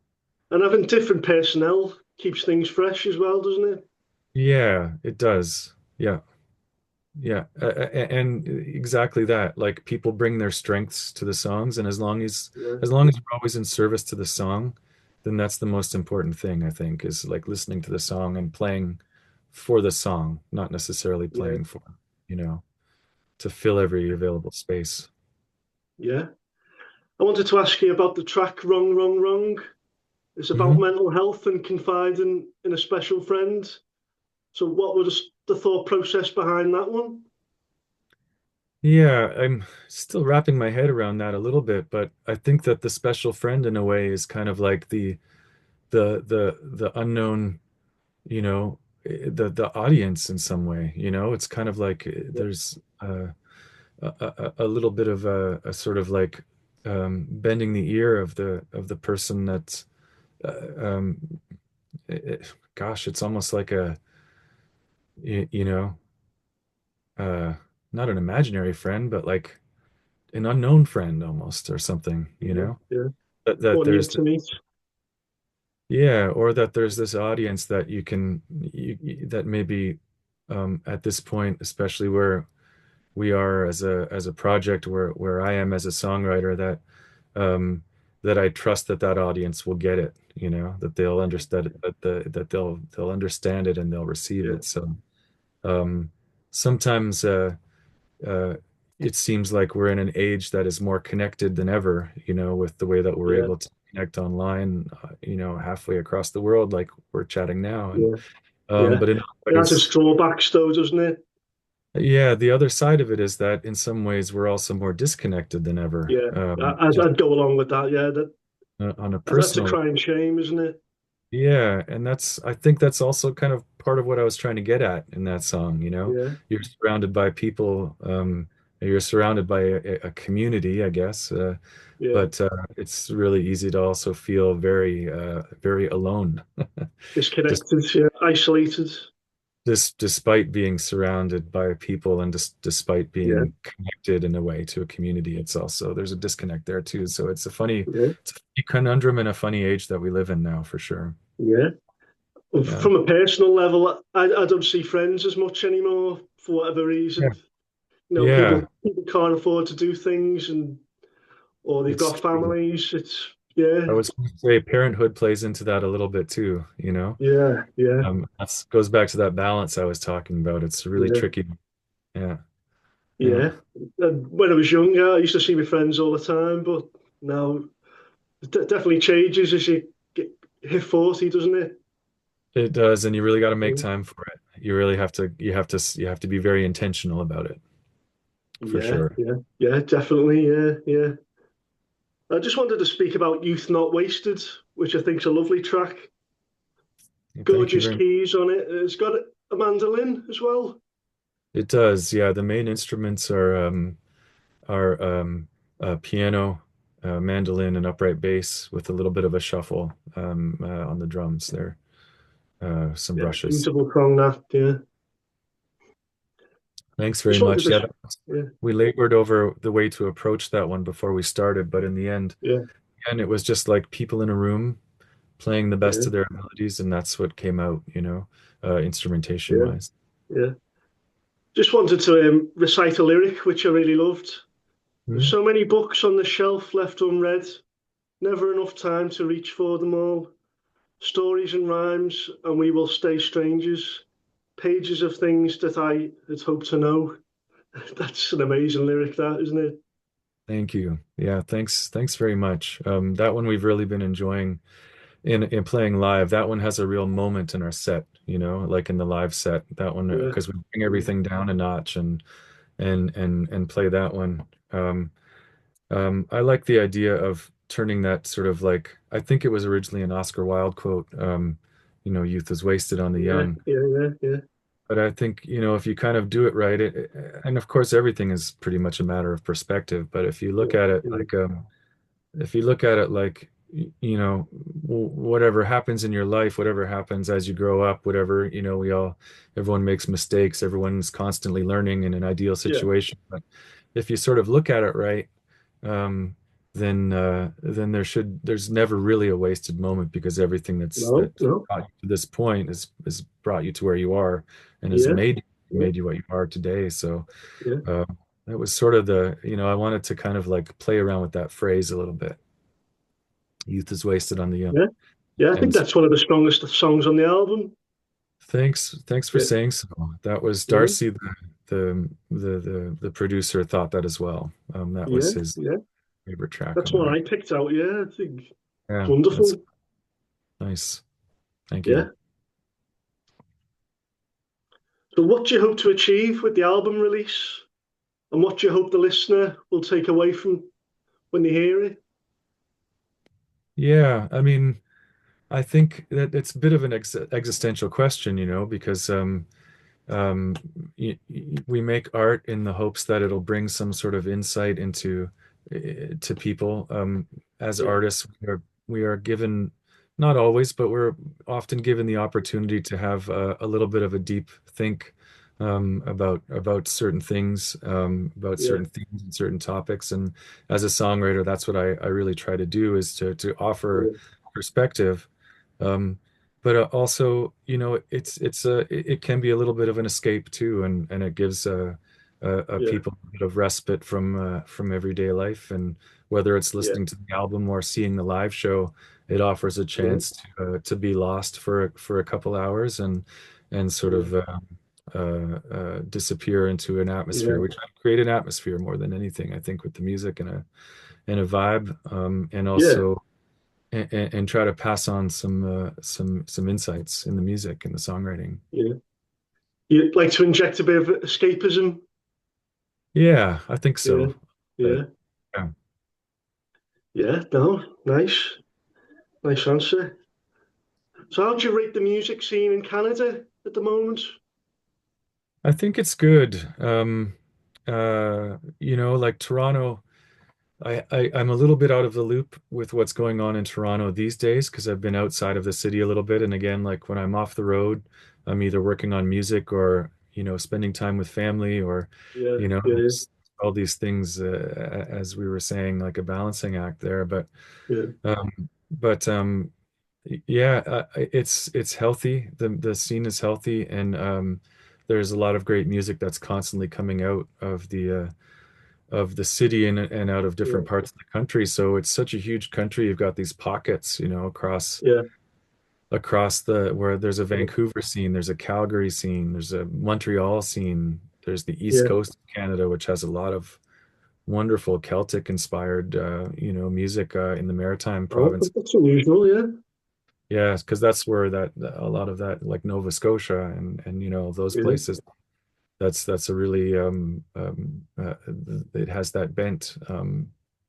And having different personnel keeps things fresh as well, doesn't it? Yeah, it does. Yeah. Yeah, and exactly that. Like people bring their strengths to the songs, and Yeah, as long as we're always in service to the song, then that's the most important thing, I think, is like listening to the song and playing for the song, not necessarily yeah, playing for, you know, to fill every available space. yeah. I wanted to ask you about the track Wrong, Wrong, Wrong. It's about Hmm. mental health and confiding in a special friend. So, what was the thought process behind that one? Yeah, I'm still wrapping my head around that a little bit, but I think that the special friend in a way is kind of like the unknown, the audience in some way, it's kind of like Yeah, there's a little bit of a sort of like bending the ear of the person that's uh, um, gosh, it's almost like you, you know uh, not an imaginary friend, but like an unknown friend almost or something, yeah, yeah. that Or new there's to meet. yeah, or that there's this audience that that maybe at this point, especially where we are as a project, where I am as a songwriter, um, that I trust that audience will get it, that they'll understand it, that they'll understand it and they'll receive Yeah, it. So sometimes uh, it seems like we're in an age that is more connected than ever, with the way that we're yeah, able to connect online, halfway across the world, like we're chatting now. And yeah, yeah. but in other It has its ways, drawbacks, though, doesn't it? yeah, the other side of it is that in some ways we're also more disconnected than ever. Yeah, Just I'd go along with that. Yeah, on a that's a personal, crying shame, isn't it? yeah, and I think that's also kind of part of what I was trying to get at in that song. Yeah, You're surrounded by people, you're surrounded by a community, I guess, yeah. but it's really easy to also feel very, very alone. Just, Disconnected, yeah, isolated. this despite being surrounded by people and despite Yeah, being connected in a way to a community, it's also there's a disconnect there too. So yeah, it's a funny conundrum and a funny age that we live in now for sure. yeah. Yeah. From a personal level, I don't see friends as much anymore for whatever Yeah. reason. Yeah. People can't afford to do things, and or they've It's got true. families. It's yeah, I was going to say parenthood plays into that a little bit too, you know? yeah, yeah, That's goes back to that balance I was talking about. It's really yeah, tricky. Yeah. Yeah. yeah. And when I was younger, I used to see my friends all the time, but now it definitely changes as you hit 40, doesn't it? It does, and you really got to make Yeah, time for it. You really have to, you have to be very intentional about it, for yeah, sure. yeah, yeah, definitely, yeah, yeah. I just wanted to speak about Youth Not Wasted, which I think is a lovely track. Thank you Gorgeous very much. keys on it. It's got a mandolin as well. It does, yeah. The main instruments are piano, mandolin, and upright bass with a little bit of a shuffle on the drums there. Some Yeah, brushes. beautiful song that. Yeah, Thanks very just wanted much. to. Yeah, Yeah, we labored over the way to approach that one before we started, but in the end, yeah, and it was just like people in a room playing the best yeah, of their abilities, and that's what came out, instrumentation yeah, wise. yeah. Just wanted to recite a lyric which I really loved. There's Hmm? so many books on the shelf left unread, never enough time to reach for them all. Stories and rhymes, and we will stay strangers. Pages of things that I had hoped to know. That's an amazing lyric, that, isn't it? Thank you. Yeah, thanks very much. That one we've really been enjoying in playing live. That one has a real moment in our set, like in the live set. That one Yeah, because we bring yeah, everything down a notch and play that one. I like the idea of turning that sort of like I think it was originally an Oscar Wilde quote. Youth is wasted on the yeah, young. yeah, yeah, yeah, But I think, if you kind of do it right, and of course everything is pretty much a matter of perspective. But if you look at it yeah, like if you look at it like whatever happens in your life, whatever happens as you grow up, whatever, everyone makes mistakes, everyone's constantly learning in an ideal yeah. situation. But if you sort of look at it right, um, then there's never really a wasted moment because everything No, that no, got you to this point is brought you to where you are and has yeah, yeah, made you what you are today. So yeah, uh, that was sort of I wanted to kind of like play around with that phrase a little bit. Youth is wasted on the young. yeah, yeah. I think And so that's one of the strongest songs on the album. thanks for Yeah, saying so. That was yeah, Darcy, the producer, thought that as well. That yeah, was his yeah. favorite track That's on the what record. I picked out. Yeah, I think it's Yeah, that's wonderful. nice. Thank you. Yeah. So, what do you hope to achieve with the album release? And what do you hope the listener will take away from when they hear it? Yeah, I mean, I think that it's a bit of an existential question, because um, we make art in the hopes that it'll bring some sort of insight into to people. As Yeah, artists, we are given, not always, but we're often given the opportunity to have a little bit of a deep think about certain things, about yeah, certain themes and certain topics. And as a songwriter, that's what I really try to do is to offer yeah, perspective. Um, but also, it can be a little bit of an escape too, and it gives a yeah, people a bit of respite from everyday life. And whether it's yeah, listening to the album or seeing the live show, it offers a yeah, chance to be lost for a couple hours and sort yeah, of disappear into an atmosphere. yeah, We try to create an atmosphere more than anything, I think, with the music and a vibe, and yeah, also and try to pass on some insights in the music and the songwriting. yeah. You like to inject a bit of escapism? Yeah, I think Yeah, so. But yeah, yeah, yeah. No, nice, nice answer. So, how do you rate the music scene in Canada at the moment? I think it's good. Like Toronto. I'm a little bit out of the loop with what's going on in Toronto these days because I've been outside of the city a little bit. And again, like when I'm off the road, I'm either working on music or, spending time with family or, Yeah, yeah, it's all these things, as we were saying, like a balancing act there. yeah, But yeah, it's healthy. The scene is healthy, and there's a lot of great music that's constantly coming out of the city and out of yeah, different parts of the country. So it's such a huge country. You've got these pockets, yeah, across the where there's a yeah, Vancouver scene, there's a Calgary scene, there's a Montreal scene, there's the East yeah. Coast of Canada, which has a lot of wonderful Celtic inspired, music in the Maritime Oh, province. that's unusual. Yeah, Yeah, because that's where that a lot of that, like Nova Scotia and those yeah, places. That's a really it has that bent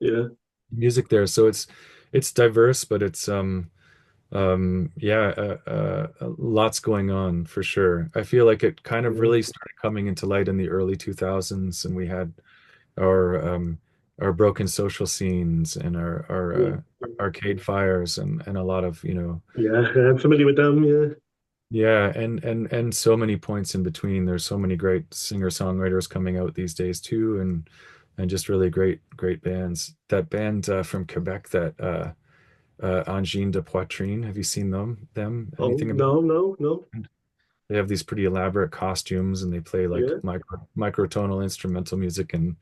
yeah, music there. So it's diverse, but it's yeah, lots going on for sure. I feel like it kind of yeah, really started coming into light in the early 2000s, and we had our um, our broken social scenes and our yeah. arcade fires and a lot of Yeah, I'm familiar with them. Yeah, yeah, and so many points in between. There's so many great singer-songwriters coming out these days too, and just really great bands. That band from Quebec, that Angine de Poitrine. Have you seen them? oh, Anything about no, no, no. them? They have these pretty elaborate costumes, and they play like Yeah, microtonal instrumental music, and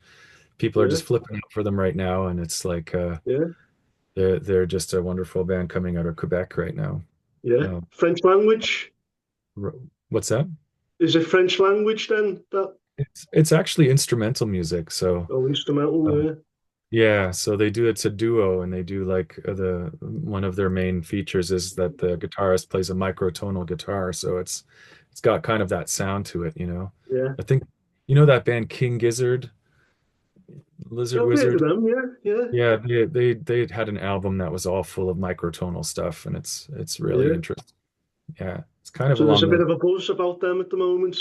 people are yeah, just flipping out for them right now. And it's like yeah, they're just a wonderful band coming out of Quebec right now. yeah. Um, French language. what's that? Is it French language then? That It's actually instrumental music, so. oh, instrumental. Uh, Yeah, Yeah, so they do it's a duo, and they do like the one of their main features is that the guitarist plays a microtonal guitar, so it's got kind of that sound to it. yeah. I think that band King Gizzard, Lizard I've heard of Wizard. them. Yeah, yeah, Yeah, they had an album that was all full of microtonal stuff, and it's really yeah. interesting. Yeah, it's kind of So there's along a bit the of a buzz about them at the moment.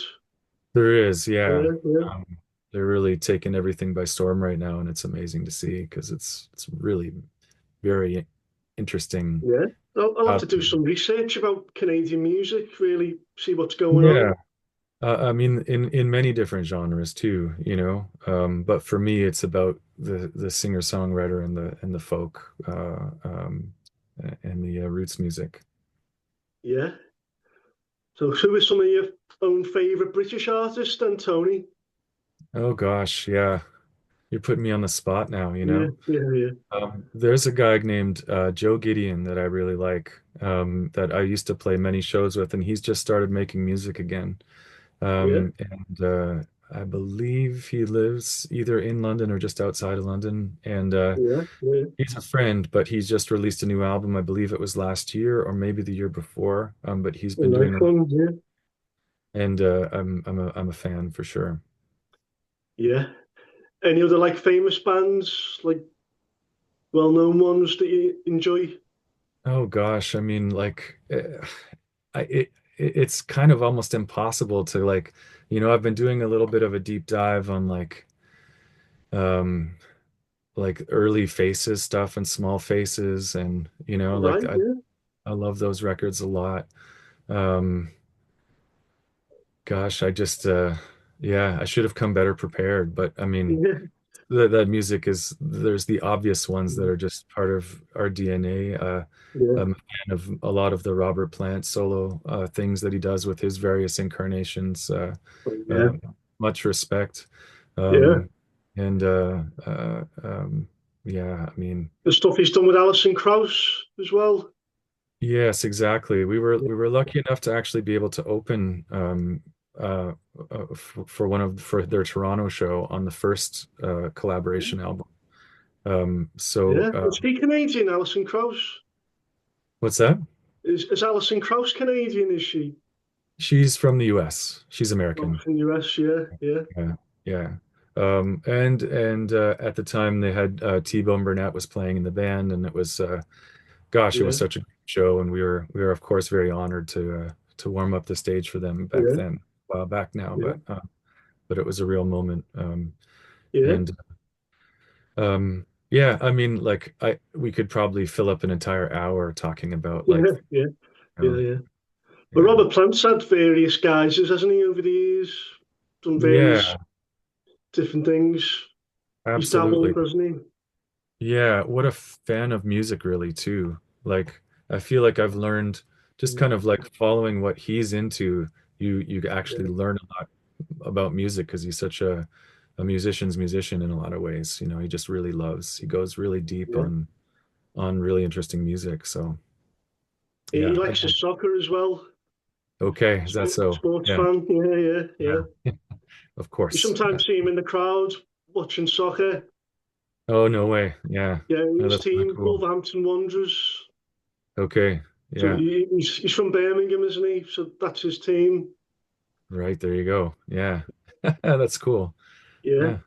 there is, yeah. Yeah, yeah, Um, they're really taking everything by storm right now, and it's amazing to see because it's really very interesting. yeah. I'll have Uh, to do some research about Canadian music. Really see what's going yeah, on. I mean, in many different genres too, But for me, it's about the singer-songwriter and the folk, and the roots music. Yeah. So who are some of your own favourite British artists then, Tony? Oh gosh, yeah, you're putting me on the spot now, Yeah, yeah, yeah, There's a guy named Joe Gideon that I really like, that I used to play many shows with, and he's just started making music again. yeah, And I believe he lives either in London or just outside of London. And yeah, yeah. he's a friend, but he's just released a new album. I believe it was last year or maybe the year before. But he's A been doing nice a lot, one. Yeah, and I'm a fan for sure. yeah. Any other like famous bands, like well-known ones that you enjoy? Oh gosh, I mean, like, it's kind of almost impossible to like, I've been doing a little bit of a deep dive on um, like early Faces stuff and Small Faces, and like Right. I love those records a lot. Um, gosh, I just yeah, I should have come better prepared, but I mean, Yeah, that music is there's the obvious ones that are just part of our DNA. yeah, I'm a fan of a lot of the Robert Plant solo things that he does with his various incarnations. yeah, Uh, much respect. yeah. Um, and yeah, I mean, The stuff he's done with Alison Krauss as well. yes, exactly. We were Yeah, we were lucky enough to actually be able to open uh, for their Toronto show on the first collaboration album. So yeah. Is he Canadian, Alison Krauss? what's that? Is Alison Krauss Canadian? Is she? She's from the US. She's Oh, American. from the US. Yeah, yeah, Yeah, yeah. And at the time they had T-Bone Burnett was playing in the band, and it was gosh, it was yeah, such a great show, and we were of course very honored to warm up the stage for them back yeah, then. A while back now, yeah, but it was a real moment. yeah. And um, Yeah, I mean, like I we could probably fill up an entire hour talking about like, Yeah, yeah, you yeah, know, yeah. But yeah. Robert Plant's had various guises, hasn't he, over the years? Done various Yeah, different things. He's absolutely. dabbled, hasn't he? Yeah, what a fan of music really too. Like I feel like I've learned just Yeah, kind of like following what he's into, you actually yeah, learn a lot about music because he's such a musician's musician in a lot of ways. You know, he just really loves, he goes really deep yeah. on really interesting music. So He yeah, likes his soccer as well. okay, is that so? Sports Yeah, fan. Yeah, yeah, yeah. yeah, of You course. sometimes see him in the crowd watching soccer. Oh, no way. Yeah. Yeah, Oh, his that's really team, cool. Wolverhampton Wanderers. Okay. So Yeah. he's from Birmingham, isn't he? So that's his team. Right. There you go. Yeah. That's cool. Yeah. Yeah.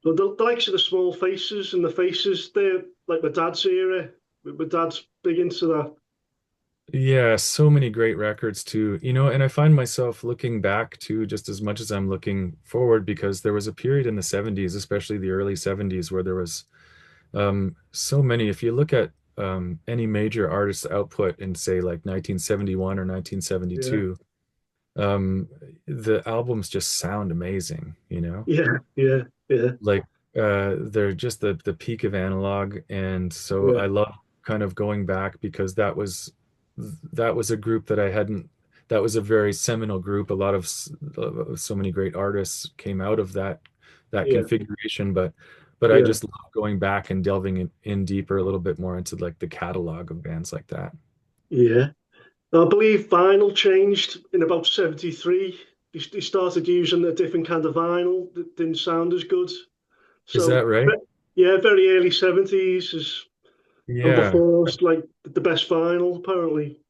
So the likes of the small faces and the faces, they're like my dad's era. My dad's big into that. Yeah. So many great records too. You know, and I find myself looking back too, just as much as I'm looking forward, because there was a period in the 70s, especially the early 70s, where there was so many. If you look at any major artist's output in, say, like 1971 or Yeah, 1972, um, the albums just sound amazing, you know? yeah, yeah, yeah, Like they're just the peak of analog, and so yeah, I love kind of going back because that was a group that I hadn't that was a very seminal group. A lot of so many great artists came out of that yeah, configuration, but I yeah, just love going back and delving in deeper a little bit more into like the catalog of bands like that. yeah. I believe vinyl changed in about 73. They started using a different kind of vinyl that didn't sound as good. Is that So, right? yeah, very early 70s is number Yeah. four is like the best vinyl, apparently.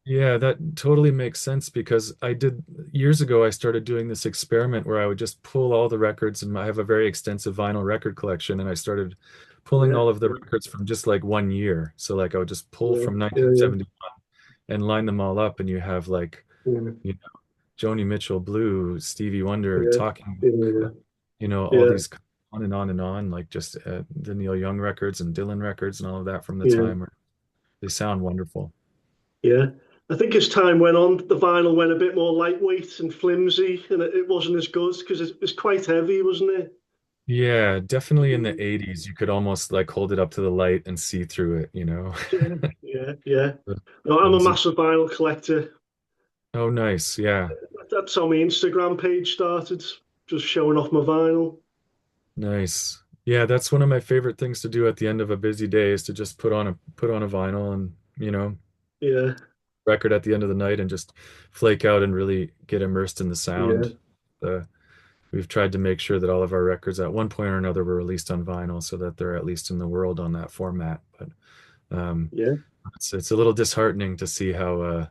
Yeah, that totally makes sense because I did years ago, I started doing this experiment where I would just pull all the records, and I have a very extensive vinyl record collection, and I started pulling Yeah, all of the yeah, records from just like one year. So like I would just pull yeah, from yeah, 1970 and line them all up, and you have like, yeah, you know, Joni Mitchell, Blue, Stevie Wonder, yeah, Talking yeah, Book, all yeah, these on and on, like just the Neil Young records and Dylan records and all of that from the yeah, time where they sound wonderful. yeah. I think as time went on, the vinyl went a bit more lightweight and flimsy, and it wasn't as good because it was quite heavy, wasn't it? Yeah, definitely in the 80s, you could almost like hold it up to the light and see through it, you know. Yeah, yeah, yeah. The No, I'm a flimsy. massive vinyl collector. Oh, nice. Yeah, That's how my Instagram page started, just showing off my vinyl. nice. Yeah, that's one of my favorite things to do at the end of a busy day is to just put on a vinyl and, Yeah, record at the end of the night and just flake out and really get immersed in the yeah, sound. Uh, we've tried to make sure that all of our records at one point or another were released on vinyl so that they're at least in the world on that format. But um, yeah. it's a little disheartening to see how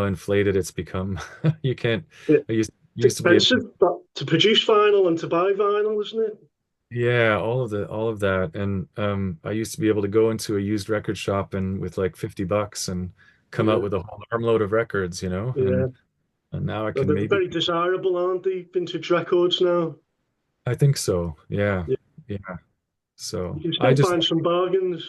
inflated it's become. You can't. It's I used to be able expensive to produce vinyl and to buy vinyl, isn't it? yeah, all of that. And I used to be able to go into a used record shop and with like $50 and come out Yeah, with a whole armload of records, yeah. and now I Well, can they're maybe very desirable, aren't they? Vintage records now. I think so. Yeah. Yeah. Yeah. You So can I still just find some bargains.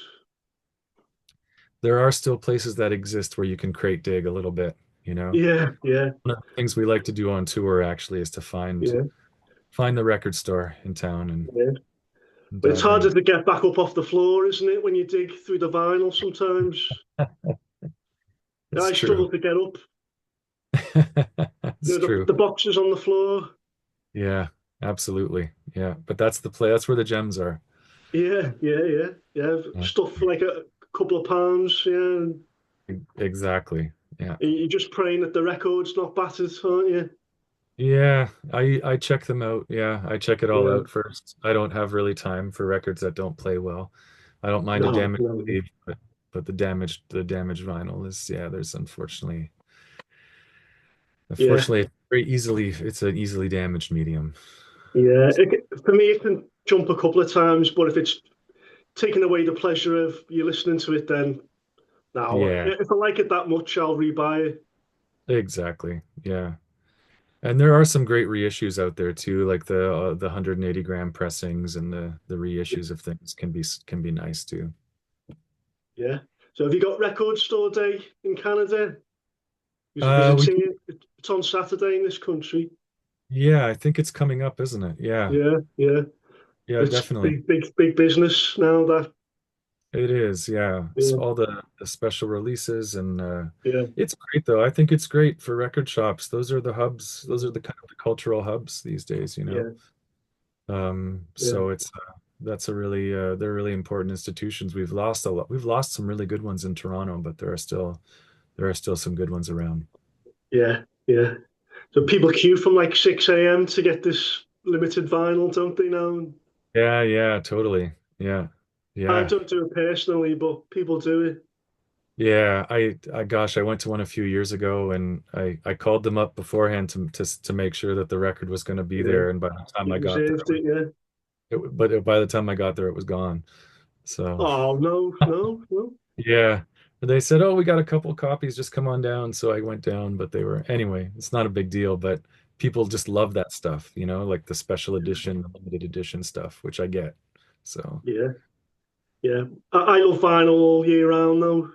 there are still places that exist where you can crate dig a little bit, you know. Yeah, yeah, One of the things we like to do on tour actually is to find yeah, find the record store in town yeah. and But it's dive harder in. to get back up off the floor, isn't it, when you dig through the vinyl sometimes? Yeah, It's I true. struggle to get up. It's The, true. the boxes on the floor. Yeah, absolutely. Yeah, but that's the play. That's where the gems are. Yeah, yeah, yeah, yeah. Yeah, Stuff for like a couple of pounds. Yeah, and exactly. Yeah. you're just praying that the record's not battered, aren't you? Yeah, I check them out. Yeah, I check it all Yeah. out first. I don't have really time for records that don't play well. I don't mind a No, damaged no. sleeve, but the damaged vinyl is yeah, there's Yeah, unfortunately it's an easily damaged medium. yeah. For me, it can jump a couple of times, but if it's taking away the pleasure of you listening to it, then no. Yeah, If I like it that much, I'll rebuy it. exactly. Yeah. And there are some great reissues out there too, like the 180-gram pressings and the reissues of things can be nice too. Yeah. So have you got Record Store Day in Canada? Because We it's on Saturday in this country. Yeah, I think it's coming up, isn't it? Yeah. Yeah, yeah. Yeah, It's definitely. big business now. That It is, yeah. yeah, All the special releases and yeah, it's great though. I think it's great for record shops. Those are the hubs. Those are the kind of the cultural hubs these days, you know. yeah, yeah, So it's that's a really they're really important institutions. We've lost a lot. We've lost some really good ones in Toronto, but there are still some good ones around. yeah, yeah. So people queue from like 6 a.m. to get this limited vinyl, don't they now? Yeah, yeah, totally. Yeah. I Yeah. don't do it personally, but people do it. Yeah, gosh, I went to one a few years ago and I called them up beforehand to make sure that the record was going to be Yeah, there. And by the time I you got there, reserved it. Yeah. by the time I got there, it was gone. So Oh no, no, no. yeah, they said, "Oh, we got a couple copies. Just come on down." So I went down, but they were anyway. It's not a big deal, but people just love that stuff, you know, like the special edition, the limited edition stuff, which I get. So Yeah, yeah. I love vinyl all year round though.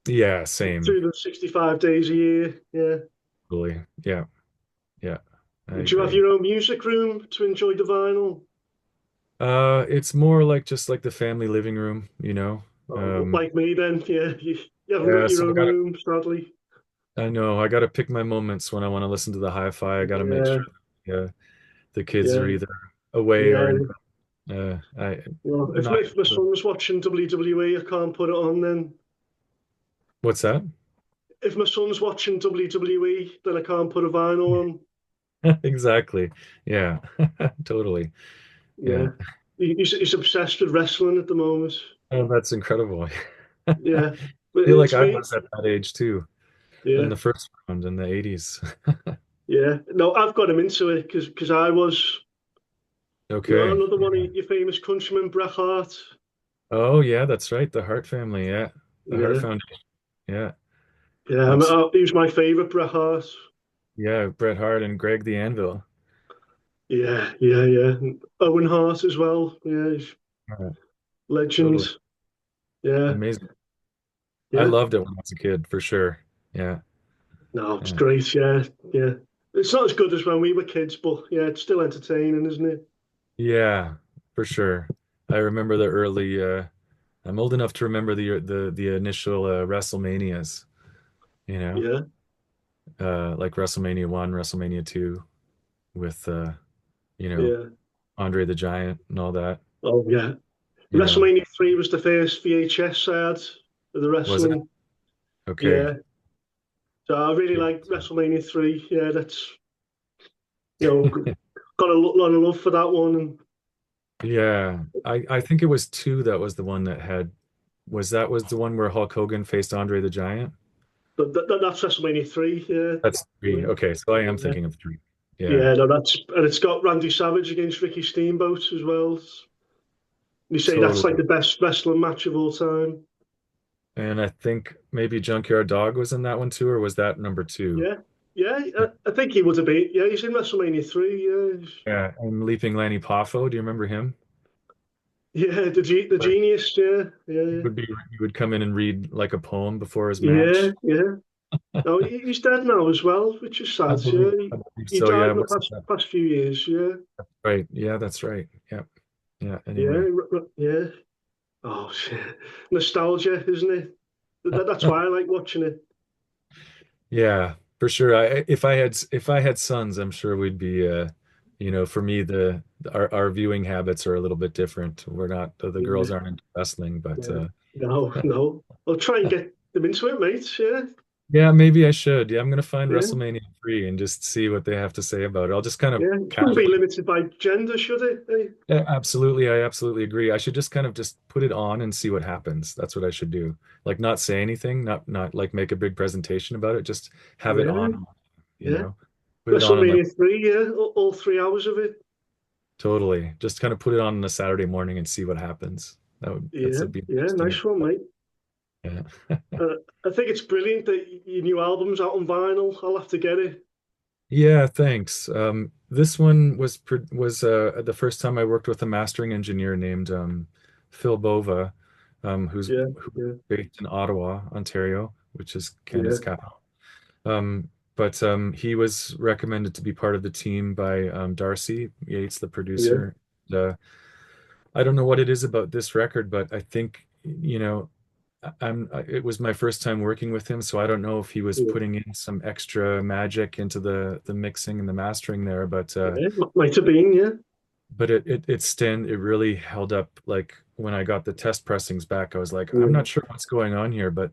yeah, same. 365 days a year. Yeah. Totally. Yeah, yeah, I Do you have agree. your own music room to enjoy the vinyl? It's more like just like the family living room, you know. Like me then, yeah. You haven't got Yeah, your so own room, sadly. I know I got to pick my moments when I want to listen to the hi-fi. I got to make Yeah, sure, yeah, the kids are yeah, either away or yeah. in. I not. If my son's watching WWE, I can't put it on then. What's that? If my son's watching WWE, then I can't put a vinyl on. Exactly. Yeah, totally. Yeah. Yeah. He's obsessed with wrestling at the moment. Oh, that's incredible. Yeah. I But feel like it's I me. was at that age too, in Yeah. the first round in the 80s. Yeah. No, I've got him into it because I was, Okay. another one of Yeah. your famous countrymen, Bret Hart. Oh, yeah, that's right. The Hart family. Yeah. The Hart Yeah. Foundation. Yeah. Yeah. That's He was my favorite, Bret Hart. Yeah, Bret Hart and Greg the Anvil. Yeah. Yeah. Yeah. And Owen Hart as well. Yeah. He's Yeah, legend. totally. Yeah. Amazing. I Yeah. loved it when I was a kid, for sure. Yeah. No, it's Yeah. great. Yeah. Yeah. It's not as good as when we were kids, but yeah, it's still entertaining, isn't it? Yeah, for sure. I remember the early I'm old enough to remember the initial WrestleManias, you know, Yeah. like WrestleMania 1, WrestleMania 2 with you know, Yeah. Andre the Giant and all that, Oh, yeah. you know. WrestleMania 3 was the first VHS I had of the Was it? wrestling. Okay. Yeah. So I really Yeah. like WrestleMania 3. Yeah, that's, you know, got a lot of love for that one. And Yeah. I think it was 2 that was the one that had was the one where Hulk Hogan faced Andre the Giant? that's WrestleMania 3. Yeah. That's 3. Okay, so I am Yeah. thinking of 3. Yeah, Yeah, no, and it's got Randy Savage against Ricky Steamboat as well. You say that's like totally. the best wrestling match of all time. And I think maybe Junkyard Dog was in that one too, or was that number 2? Yeah, yeah. Yeah, I think he would have been. Yeah, he's in WrestleMania 3. Yeah, yeah. And Leaping Lanny Poffo, do you remember him? yeah. The Right. genius. Yeah, yeah, He would come in and read like a poem before his yeah, match. yeah. No, he's dead now as well, which is sad. Yeah, I believe he so. died Yeah, in the what's that? past few years. Yeah, Right. Yeah, that's right. Yeah. Yeah. yeah, Anyway. yeah. Oh shit, nostalgia, isn't it? That's why I like watching it. Yeah, for sure. If I had sons, I'm sure we'd be you know, for me our viewing habits are a little bit different. We're not the girls Yeah, aren't into wrestling, but yeah. No, no. I'll try and get them into it, mate. Yeah, yeah, maybe I should. Yeah, I'm gonna find yeah, WrestleMania 3 and just see what they have to say about it. I'll just kind of yeah. It shouldn't be casually. limited by gender, should it? Hey? Yeah, absolutely. I absolutely agree. I should just kind of just put it on and see what happens. That's what I should do. Like not say anything, not like make a big presentation about it. Just have it Yeah, on, you yeah. know, put it on in like WrestleMania 3, yeah, all 3 hours of it. totally. Just kind of put it on a Saturday morning and see what happens. Yeah, That'd be yeah, interesting. nice one, mate. Yeah. I think it's brilliant that your new album's out on vinyl. I'll have to get it. Yeah, thanks. This one was the first time I worked with a mastering engineer named Phil Bova, Yeah, who's yeah, based in Ottawa, Ontario, which is yeah, Canada's capital. But he was recommended to be part of the team by Darcy Yates, the yeah, producer. I don't know what it is about this record, but I think, it was my first time working with him, so I don't know if he was yeah, putting in some extra magic into the mixing and the mastering there, yeah. Might have been, yeah, but it really held up. Like when I got the test pressings back, I was like, I'm yeah, not sure what's going on here, but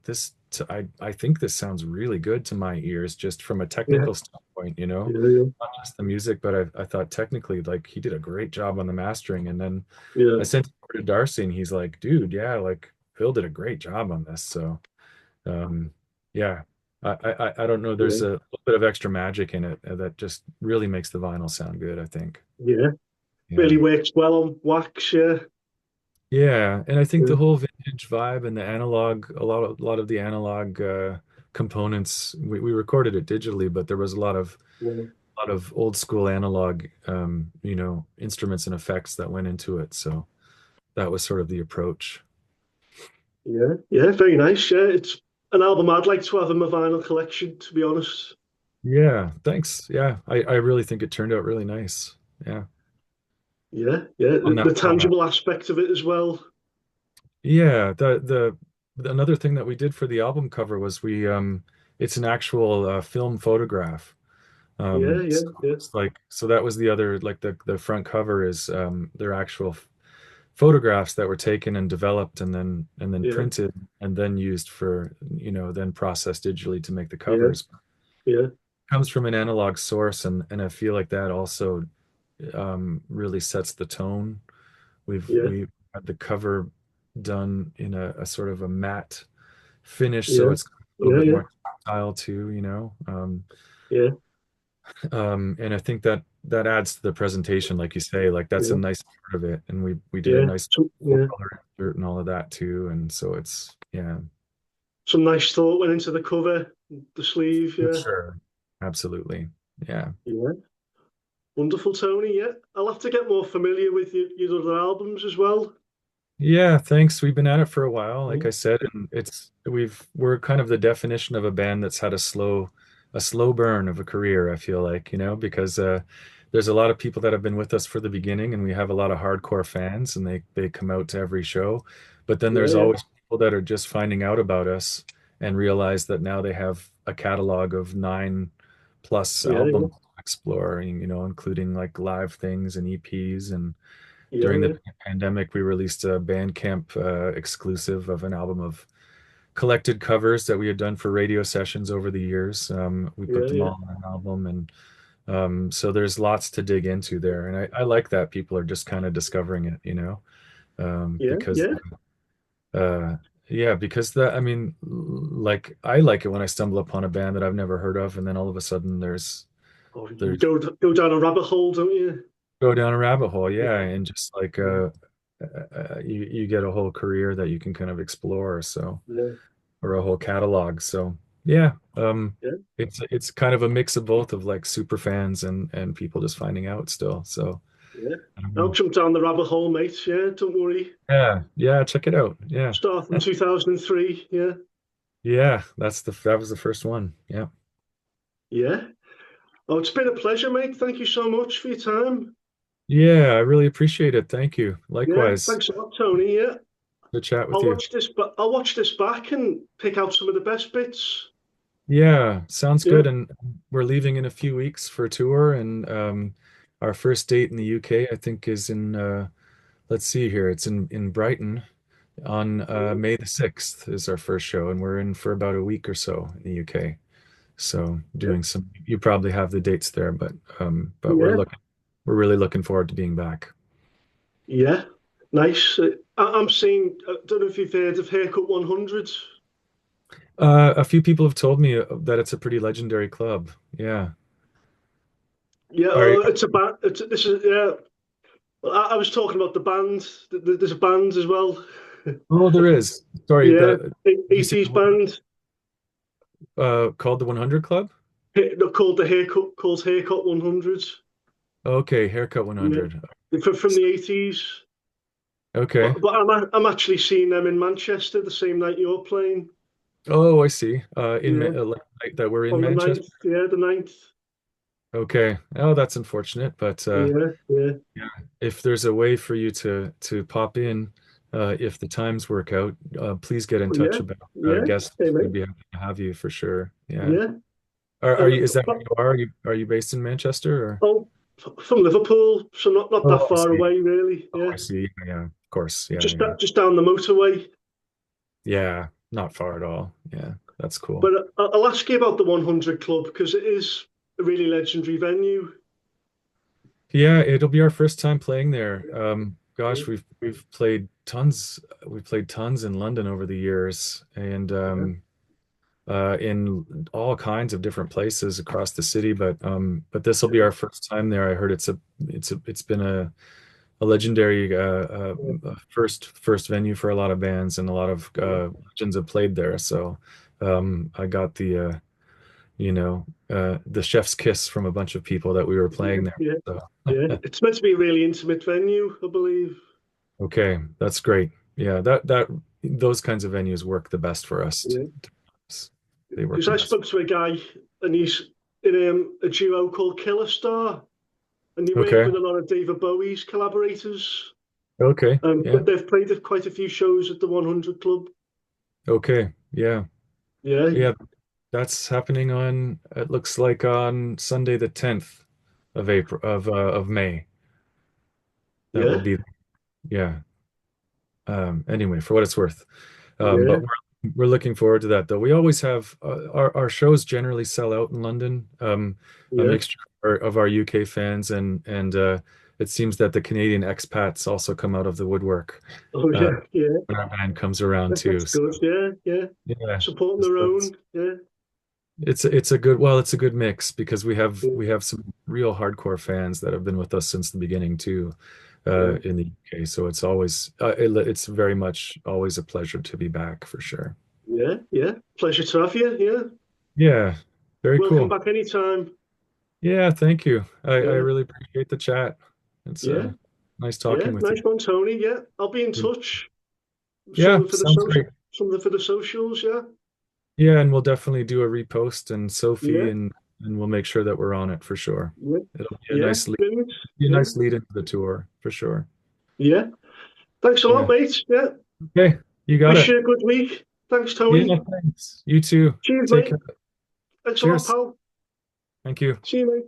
I think this sounds really good to my ears, just from a yeah, technical standpoint, yeah, not just the music, but I thought technically, like, he did a great job on the mastering. And then yeah, I sent it over to Darcy, and he's like, dude, yeah, like Phil did a great job on this. So, um, yeah, I don't know. yeah, There's a little bit of extra magic in it that just really makes the vinyl sound good, I think. yeah. Yeah. Really works well on wax, yeah, Yeah, and I think yeah, the whole vintage vibe and the analog, a lot of the analog components, we recorded it digitally, but there was yeah, a lot of old school analog, instruments and effects that went into it. So that was sort of the approach. yeah, yeah. Very nice. Yeah, it's an album I'd like to have in my vinyl collection, to be honest. Yeah, thanks. Yeah, I really think it turned out really nice. Yeah, Yeah, yeah. on The that format. tangible aspect of it as well. Yeah, another thing that we did for the album cover was it's an actual film photograph. Yeah, yeah, So yeah, it's like, so that was the other, like, the front cover is their actual photographs that were taken and developed and then yeah, printed and then used for, then processed digitally to make the yeah, covers. yeah, Comes from an analog source, and I feel like that also really sets the tone. yeah, We had the cover done in a sort of a matte finish, so yeah, it's a little yeah, bit yeah, more tactile too, yeah, and I think that adds to the presentation, like you say, like that's a yeah, nice part of it. And we did a yeah. nice full Yeah. color insert and all of that too. And so it's, yeah, Some nice thought went into the cover, the sleeve. for Yeah, sure. Absolutely. Yeah. yeah. Wonderful, Tony. Yeah, I'll have to get more familiar with your other albums as well. Yeah, thanks. We've been at it for a while, like Yeah, I said, and we're kind of the definition of a band that's had a slow burn of a career, I feel like, because there's a lot of people that have been with us for the beginning, and we have a lot of hardcore fans, and they come out to every show. But then yeah, there's yeah, always people that are just finding out about us and realize that now they have a catalog of 9+ yeah, yeah, albums to explore, including like live things and EPs. And yeah, during the yeah, pandemic, we released a Bandcamp exclusive of an album of collected covers that we had done for radio sessions over the years. We put yeah, them yeah, all on an album, and so there's lots to dig into there. And I like that people are just kind of discovering it, yeah, because yeah. uh, yeah, because I mean, like, I like it when I stumble upon a band that I've never heard of, and then all of a sudden Oh, you there's go down a rabbit hole, don't you? go down a rabbit hole, yeah, Yeah, and just like yeah, you get a whole career that you can kind of explore, so, yeah, or a whole catalog. So yeah, yeah, it's kind of a mix of both, of like super fans and people just finding out still. So yeah. I don't I'll know. jump down the rabbit hole, mate. Yeah, don't worry. Yeah, yeah, check it out. Yeah, Start from 2003. Yeah, yeah, that was the first one. Yeah, yeah. Oh, it's been a pleasure, mate. Thank you so much for your time. yeah, I really appreciate it. Thank you. Yeah, Likewise. thanks a lot, Tony. Yeah, Good chat with you. I'll watch this back and pick out some of the best bits. Yeah, sounds Yeah, good. And we're leaving in a few weeks for a tour, and our first date in the UK, I think, is in let's see here. It's in Brighton on yeah, May the 6th is our first show, and we're in for about a week or so in the UK. So yeah, doing some, you probably have the dates there, but yeah, we're really looking forward to being back. yeah. Nice. I'm seeing. I don't know if you've heard of Haircut 100. A few people have told me that it's a pretty legendary club. Yeah. Yeah, Are it's a band. This is yeah. I was talking about the band. There's a band as well. Oh, there is. Sorry, Yeah, the did you say 80s band. called the 100 Club? They're called the haircut, called Haircut 100. Okay, Haircut Yeah, 100. from the 80s. Okay. But I'm actually seeing them in Manchester the same night you're playing. Oh, I see. Yeah, Like that we're in on the Manchester. 9th. Yeah, the 9th. Okay. Oh, that's unfortunate, but Yeah, yeah, yeah, if there's a way for you to pop in, if the times work out, please get in touch yeah, about yeah. guests. Hey, We'd mate. be happy to have you for sure. Yeah. Yeah. Are And you, is that where you are? Are you based in Manchester or? oh, from Liverpool, so not that Oh, I far see. away, really. Oh, Yeah, I see. Yeah, of course. Yeah, yeah. just down the motorway. Yeah, not far at all. Yeah, that's cool. But I'll ask you about the 100 Club because it is a really legendary venue. Yeah, it'll be our first time playing there. Yeah, Gosh, we've played tons. We've played tons in London over the years, and yeah, in all kinds of different places across the city. But this will be yeah, our first time there. I heard it's been a legendary first venue for a lot of bands, and a lot of yeah, legends have played there. So I got the chef's kiss from a bunch of people that we were yeah, playing there. yeah, So yeah. It's meant to be a really intimate venue, I believe. okay, that's great. Yeah, that those kinds of venues work the best for us. Yeah, They work because the I best. spoke to a guy and he's in a duo called Killer Star, and they work Okay. with a lot of David Bowie's collaborators. Okay. Yeah. They've played at quite a few shows at the 100 Club. Okay. Yeah. Yeah, Yeah. That's happening on, it looks like on Sunday the 10th of April of May. That will yeah, be, yeah. Anyway, for what it's worth. yeah, But we're looking forward to that though. We always have our shows generally sell out in London. A yeah. mixture of our UK fans and it seems that the Canadian expats also come out of the woodwork Oh, uh, yeah, yeah. when our band comes around too. That's So good. Yeah, yeah. yeah, Supporting their so own. Yeah, it's a good, well, it's a good mix because we have yeah, we have some real hardcore fans that have been with us since the beginning too, yeah, in the UK. So it's always it's very much always a pleasure to be back for sure. yeah, yeah. Pleasure to have you. Yeah. Yeah, very Welcome cool. back anytime. Yeah, thank you. I Yeah, really appreciate the chat. It's yeah, nice yeah. talking with Nice you. one, Tony. Yeah, I'll be in touch. Yeah, sounds great. Something for the socials. Yeah, Yeah, and we'll definitely do a repost and Sophie yeah, and we'll make sure that we're on it for sure. yeah, It'll yeah. Brilliant. be a Yeah, nice lead into the tour for sure. yeah. Thanks a lot, Yeah. mate. Yeah. Okay, you got Wish it. you a good week. Thanks, Yeah, Tony. thanks. You too. Cheers, Take mate. care. Thanks a lot, Cheers. pal. Thank you. See you, mate.